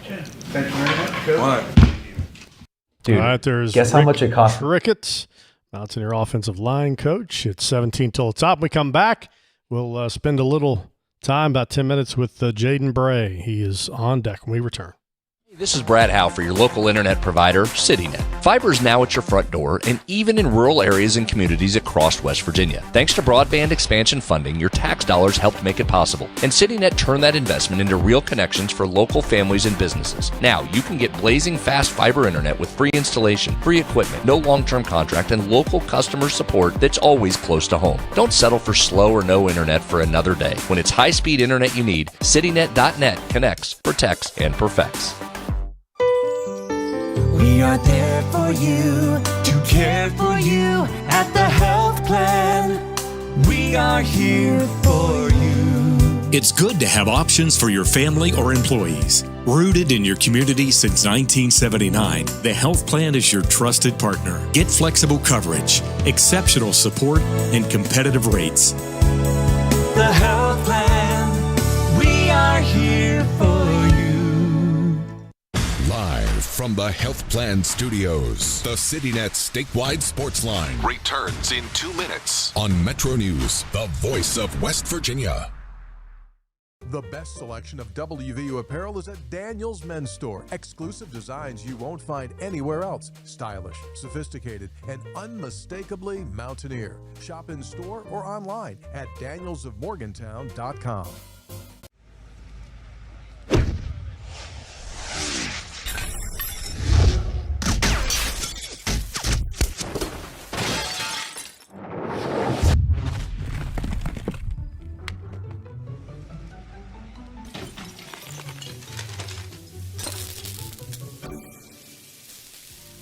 Okay. Thank you very much, Coach. All right. Dude, all right, there's guess how much it cost? Ricketts, Mountaineer offensive line coach. It's 17 till the top. When we come back, we'll spend a little time, about 10 minutes, with Jaden Bray. He is on deck when we return. This is Brad Howe for your local internet provider, CityNet. Fiber is now at your front door, and even in rural areas and communities across West Virginia. Thanks to broadband expansion funding, your tax dollars helped make it possible, and CityNet turned that investment into real connections for local families and businesses. Now, you can get blazing fast fiber internet with free installation, free equipment, no long-term contract, and local customer support that's always close to home. Don't settle for slow or no internet for another day. When it's high-speed internet you need, CityNet.net connects, protects, and perfects. We are there for you, to care for you at the health plan. We are here for you. It's good to have options for your family or employees. Rooted in your community since 1979, the health plan is your trusted partner. Get flexible coverage, exceptional support, and competitive rates. The health plan, we are here for you. From the Health Plan Studios, the CityNet statewide sports line returns in 2 minutes on MetroNews, the voice of West Virginia. The best selection of WVU apparel is at Daniel's Men's Store. Exclusive designs you won't find anywhere else. Stylish, sophisticated, and unmistakably mountaineer. Shop in store or online at danielsofmorgantown.com.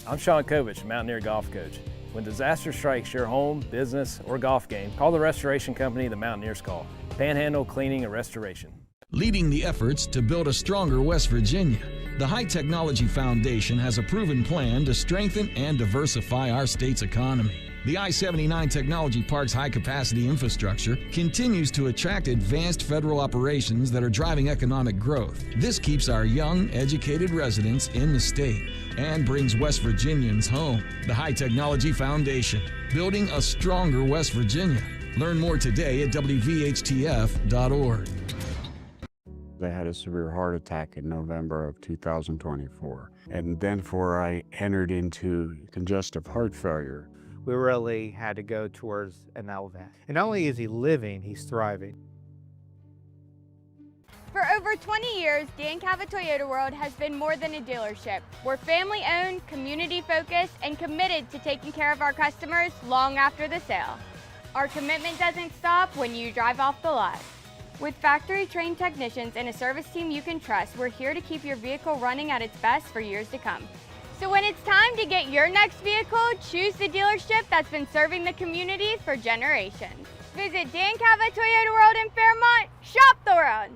I'm Sean Kovich, Mountaineer Golf Coach. When disaster strikes your home, business, or golf game, call the restoration company the Mountaineers call. Panhandle Cleaning and Restoration. Leading the efforts to build a stronger West Virginia, the High Technology Foundation has a proven plan to strengthen and diversify our state's economy. The I-79 Technology Park's high-capacity infrastructure continues to attract advanced federal operations that are driving economic growth. This keeps our young, educated residents in the state and brings West Virginians home. The High Technology Foundation, building a stronger West Virginia. Learn more today at WVHTF.org. I had a severe heart attack in November of 2024. And then I entered into congestive heart failure. We really had to go towards an LVAD. And not only is he living, he's thriving. For over 20 years, Dan Cava Toyota World has been more than a dealership. We're family-owned, community-focused, and committed to taking care of our customers long after the sale. Our commitment doesn't stop when you drive off the lot. With factory-trained technicians and a service team you can trust, we're here to keep your vehicle running at its best for years to come. So when it's time to get your next vehicle, choose the dealership that's been serving the community for generations. Visit Dan Cava Toyota World in Fairmont. Shop the world.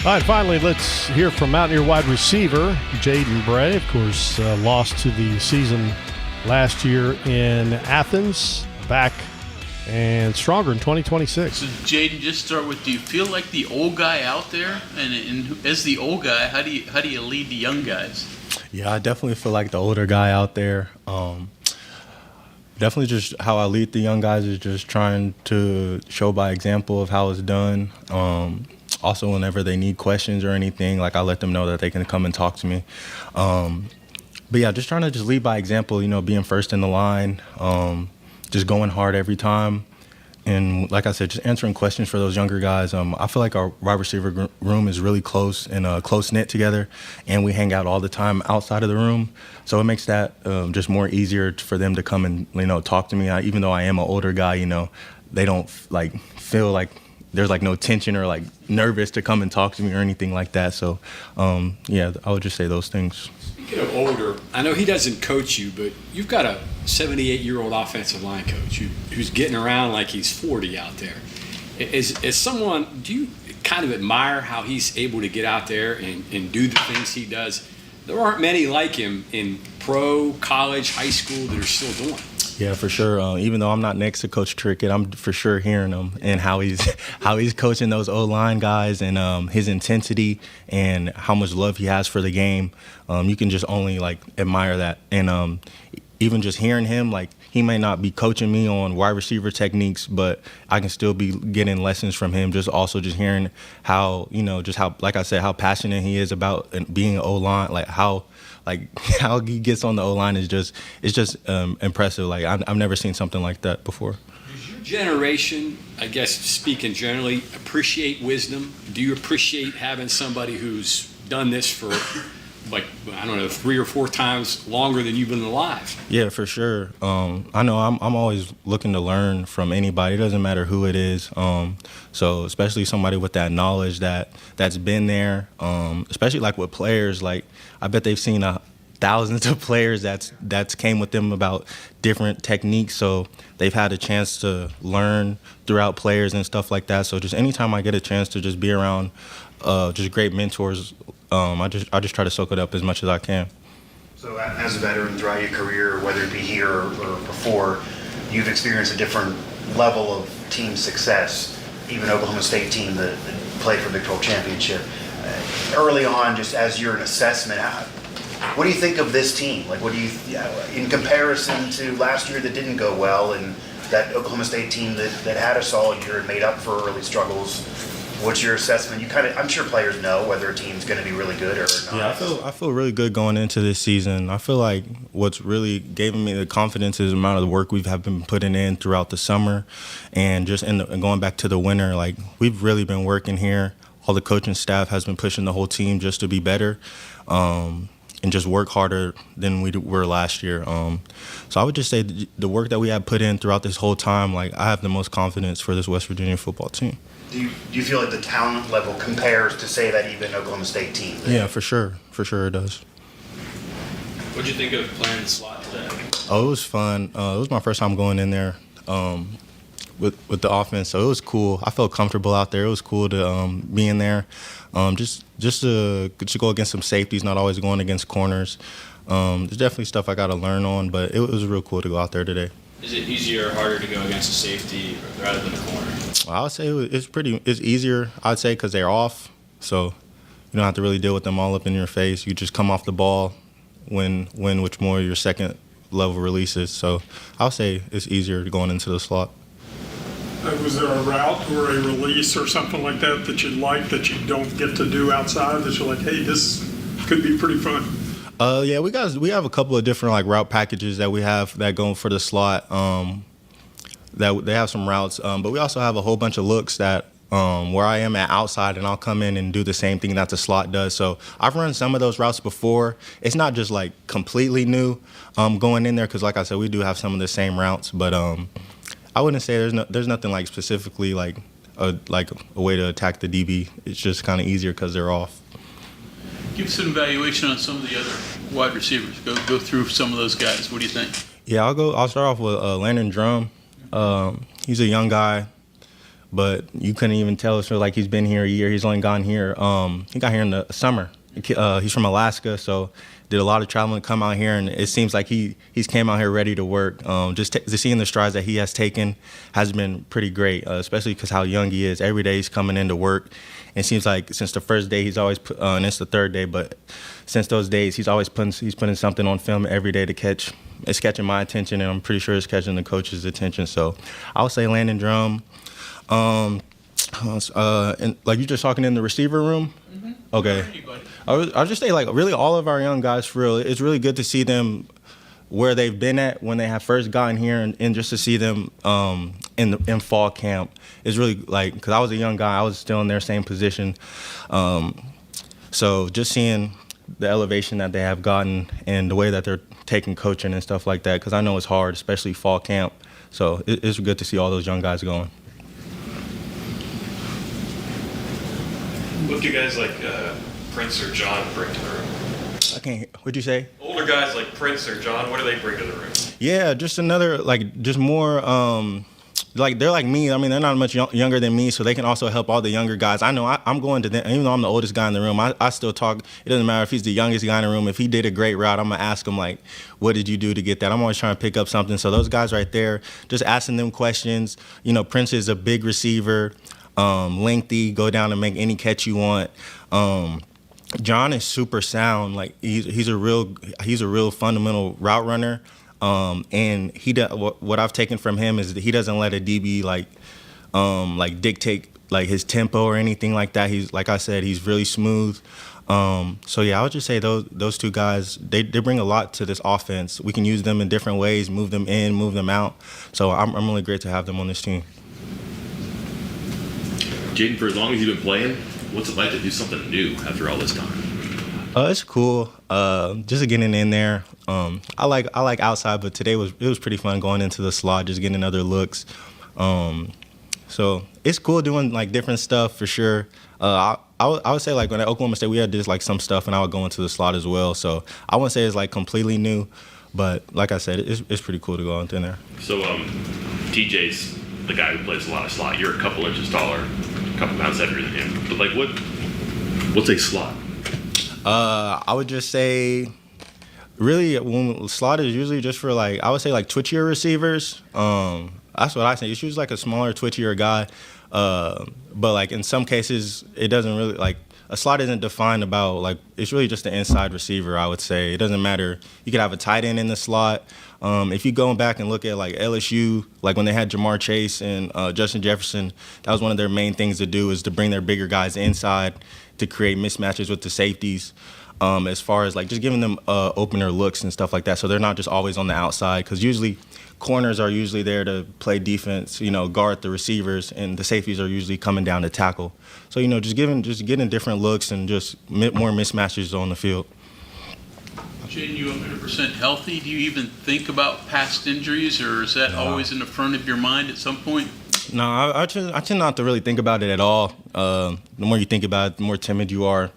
All right, finally, let's hear from Mountaineer wide receiver Jaden Bray. Of course, lost to the season last year in Athens. Back and stronger in 2026. So, Jaden, just start with, do you feel like the old guy out there? And as the old guy, how do you lead the young guys? Yeah, I definitely feel like the older guy out there. Definitely just how I lead the young guys is just trying to show by example of how it's done. Also, whenever they need questions or anything, like I let them know that they can come and talk to me. But yeah, just trying to just lead by example, being first in the line, just going hard every time. And like I said, just answering questions for those younger guys. I feel like our wide receiver room is really close and close-knit together, and we hang out all the time outside of the room. So it makes that just more easier for them to come and, talk to me. Even though I am an older guy, they don't feel like there's no tension or nervous to come and talk to me or anything like that. So, yeah, I would just say those things. Speaking of older, I know he doesn't coach you, but you've got a 78-year-old offensive line coach who's getting around like he's 40 out there. As someone, do you kind of admire how he's able to get out there and do the things he does? There aren't many like him in pro, college, high school that are still doing it. Yeah, for sure. Even though I'm not next to Coach Trickett, I'm for sure hearing him and how he's coaching those O-line guys and his intensity and how much love he has for the game. You can just only admire that. And even just hearing him, he may not be coaching me on wide receiver techniques, but I can still be getting lessons from him. Just hearing how, just how, like I said, how passionate he is about being an O-line, how he gets on the O-line is just impressive. I've never seen something like that before. Does your generation, I guess speaking generally, appreciate wisdom? Do you appreciate having somebody who's done this for 3 or 4 times longer than you've been alive? Yeah, for sure. I know I'm always looking to learn from anybody. It doesn't matter who it is. So especially somebody with that knowledge that's been there, especially with players, I bet they've seen thousands of players that's came with them about different techniques. So they've had a chance to learn throughout players and stuff like that. So just anytime I get a chance to just be around just great mentors. I just try to soak it up as much as I can. So as a veteran throughout your career, whether it be here or before, you've experienced a different level of team success. Even Oklahoma State team that played for the Big 12 championship. Early on, just as you're an assessment, what do you think of this team? Like, what do you, in comparison to last year that didn't go well, and that Oklahoma State team that had a solid year and made up for early struggles? What's your assessment? I'm sure players know whether a team's going to be really good or not. Yeah, I feel really good going into this season. I feel like what's really giving me the confidence is the amount of the work we've been putting in throughout the summer, and just going back to the winter. Like, we've really been working here. All the coaching staff has been pushing the whole team just to be better, and just work harder than we were last year. So I would just say the work that we have put in throughout this whole time, like, I have the most confidence for this West Virginia football team. Do you feel like the talent level compares to, say, that even Oklahoma State team? Yeah, for sure. For sure it does. What'd you think of playing the slot today? Oh, it was fun. It was my first time going in there with the offense, so it was cool. I felt comfortable out there. It was cool to be in there. Just to go against some safeties, not always going against corners. There's definitely stuff I got to learn on, but it was real cool to go out there today. Is it easier or harder to go against a safety rather than a corner? I would say it's easier, I'd say, because they're off, so you don't have to really deal with them all up in your face. You just come off the ball when which more your second level releases. So I'll say it's easier going into the slot. Was there a route or a release or something like that you like that you don't get to do outside, that you're like, hey, this could be pretty fun? Yeah, we have a couple of different like route packages that we have that go for the slot. That they have some routes, but we also have a whole bunch of looks that where I am at outside, and I'll come in and do the same thing that the slot does. So I've run some of those routes before. It's not just like completely new going in there, because like I said, we do have some of the same routes, but I wouldn't say there's nothing like specifically like a way to attack the DB. It's just kind of easier because they're off. Give us an evaluation on some of the other wide receivers. Go through some of those guys. What do you think? Yeah, I'll start off with Landon Drum. He's a young guy, but you couldn't even tell us like he's been here a year. He's only gone here. He got here in the summer. He's from Alaska, so did a lot of traveling to come out here, and it seems like he's came out here ready to work. Just seeing the strides that he has taken has been pretty great, especially because how young he is. Every day he's coming into work. And it seems like since the first day he's always and it's the third day, but since those days he's putting something on film every day to catch. It's catching my attention, and I'm pretty sure it's catching the coach's attention. So I'll say Landon Drum. And like you just talking in the receiver room? Mm-hmm. Okay. I'll just say like really all of our young guys, for real, it's really good to see them where they've been at when they have first gotten here, and just to see them in fall camp is really like, because I was a young guy, I was still in their same position. So just seeing the elevation that they have gotten and the way that they're taking coaching and stuff like that, because I know it's hard, especially fall camp. So it's good to see all those young guys going. What do guys like Prince or John bring to the room? I can't. What'd you say? Older guys like Prince or John, what do they bring to the room? Yeah, just another just more. Like they're like me. I mean, they're not much younger than me, so they can also help all the younger guys. I know I'm going to them, even though I'm the oldest guy in the room. I still talk. It doesn't matter if he's the youngest guy in the room. If he did a great route, I'm gonna ask him like, "What did you do to get that?" I'm always trying to pick up something. So those guys right there, just asking them questions. You know, Prince is a big receiver, lengthy, go down and make any catch you want. John is super sound. Like he's a real fundamental route runner. And what I've taken from him is that he doesn't let a DB like dictate like his tempo or anything like that. He's, like I said, he's really smooth. So yeah, I would just say those two guys, they bring a lot to this offense. We can use them in different ways, move them in, move them out. So I'm really great to have them on this team. Jaden, for as long as you've been playing, what's it like to do something new after all this time? It's cool. Just getting in there. I like outside, but today it was pretty fun going into the slot, just getting other looks. So it's cool doing like different stuff for sure. I would say like when at Oklahoma State we had just like some stuff, and I would go into the slot as well. So I wouldn't say it's like completely new, but like I said, it's pretty cool to go in there. So TJ's the guy who plays a lot of slot. You're a couple inches taller, a couple pounds heavier than him. But like What's a slot? I would just say, really, when slot is usually just for I would say twitchier receivers. That's what I say. It's usually like a smaller, twitchier guy. But in some cases, it doesn't really a slot isn't defined about it's really just an inside receiver. I would say it doesn't matter. You could have a tight end in the slot. If you go back and look at LSU, when they had Jamar Chase and Justin Jefferson, that was one of their main things to do is to bring their bigger guys inside to create mismatches with the safeties. As far as just giving them opener looks and stuff like that, so they're not just always on the outside. Because usually corners are usually there to play defense, guard the receivers, and the safeties are usually coming down to tackle. So just getting different looks and just more mismatches on the field. Jaden, you 100% healthy? Do you even think about past injuries, or is that always in the front of your mind at some point? No, I tend not to really think about it at all. The more you think about it, the more timid you are.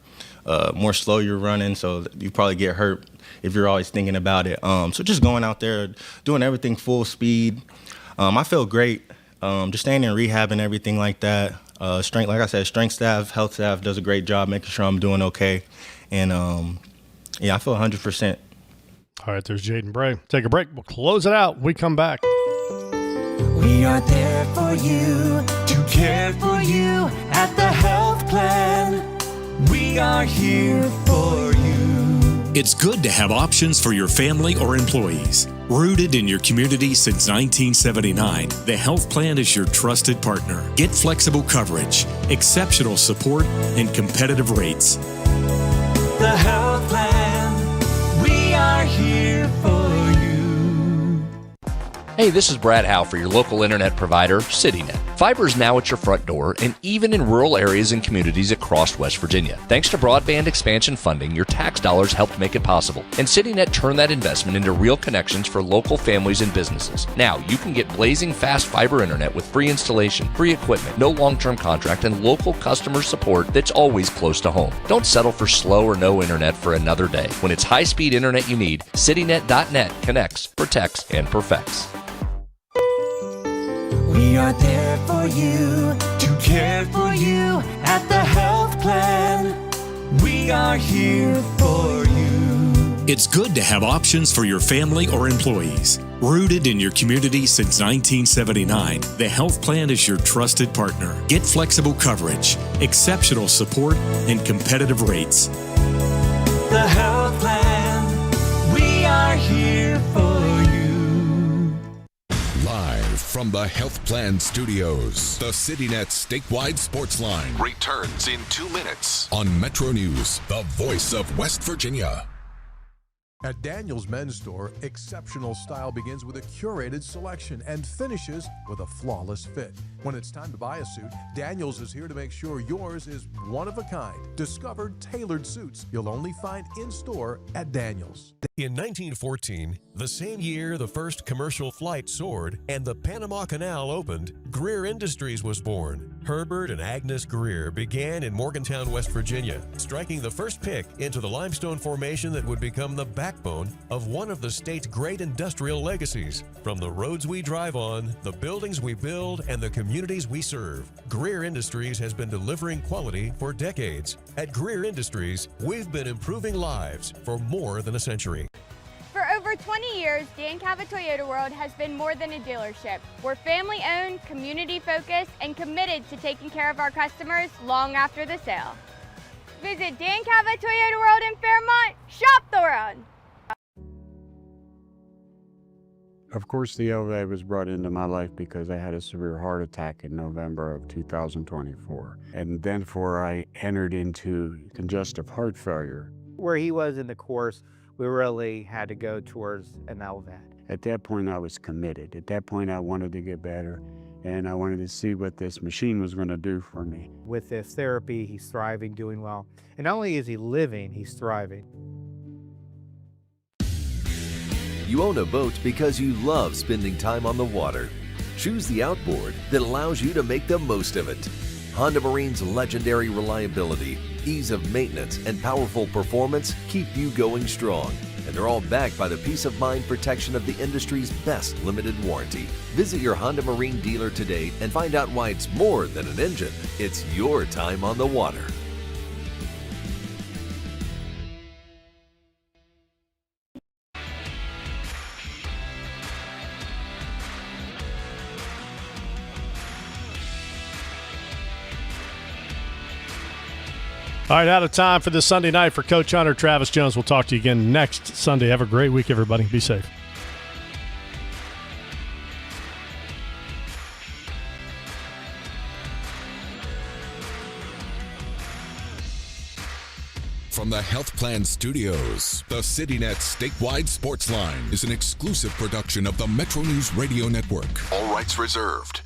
More slow you're running, so you probably get hurt if you're always thinking about it. So just going out there, doing everything full speed. I feel great. Just staying in rehab and everything like that. Strength, like I said, strength staff, health staff does a great job making sure I'm doing okay. And I feel 100%. All right, there's Jaden Bray. Take a break. We'll close it out. We come back. We are there for you, to care for you at the health plan. We are here for you. It's good to have options for your family or employees. Rooted in your community since 1979, the health plan is your trusted partner. Get flexible coverage, exceptional support, and competitive rates. The health plan, we are here for you. Hey, this is Brad Howe for your local internet provider, CityNet. Fiber is now at your front door and even in rural areas and communities across West Virginia. Thanks to broadband expansion funding, your tax dollars helped make it possible. And CityNet turned that investment into real connections for local families and businesses. Now, you can get blazing fast fiber internet with free installation, free equipment, no long-term contract, and local customer support that's always close to home. Don't settle for slow or no internet for another day. When it's high-speed internet you need, CityNet.net connects, protects, and perfects. We are there for you, to care for you at the health plan. We are here for you. It's good to have options for your family or employees. Rooted in your community since 1979, the health plan is your trusted partner. Get flexible coverage, exceptional support, and competitive rates. The health plan, we are here for you. Live from the Health Plan Studios, the CityNet statewide Sportsline returns in 2 minutes on MetroNews, the voice of West Virginia. At Daniels Men's Store, exceptional style begins with a curated selection and finishes with a flawless fit. When it's time to buy a suit, Daniels is here to make sure yours is one of a kind. Discovered tailored suits you'll only find in-store at Daniels. In 1914, the same year the first commercial flight soared and the Panama Canal opened, Greer Industries was born. Herbert and Agnes Greer began in Morgantown, West Virginia, striking the first pick into the limestone formation that would become the backbone of one of the state's great industrial legacies. From the roads we drive on, the buildings we build, and the communities we serve, Greer Industries has been delivering quality for decades. At Greer Industries, we've been improving lives for more than a century. For over 20 years, Dan Cava Toyota World has been more than a dealership. We're family-owned, community-focused, and committed to taking care of our customers long after the sale. Visit Dan Cava Toyota World in Fairmont. Shop the world! Of course, the LVA was brought into my life because I had a severe heart attack in November of 2024. And then I entered into congestive heart failure. Where he was in the course, we really had to go towards an LVAD. At that point, I was committed. At that point, I wanted to get better, and I wanted to see what this machine was going to do for me. With this therapy, he's thriving, doing well. And not only is he living, he's thriving. You own a boat because you love spending time on the water. Choose the outboard that allows you to make the most of it. Honda Marine's legendary reliability, ease of maintenance, and powerful performance keep you going strong. And they're all backed by the peace of mind protection of the industry's best limited warranty. Visit your Honda Marine dealer today and find out why it's more than an engine. It's your time on the water. All right, out of time for this Sunday night for Coach Hunter. Travis Jones. We'll talk to you again next Sunday. Have a great week, everybody. Be safe. From the Health Plan Studios, the CityNet statewide Sportsline is an exclusive production of the MetroNews Radio Network. All rights reserved.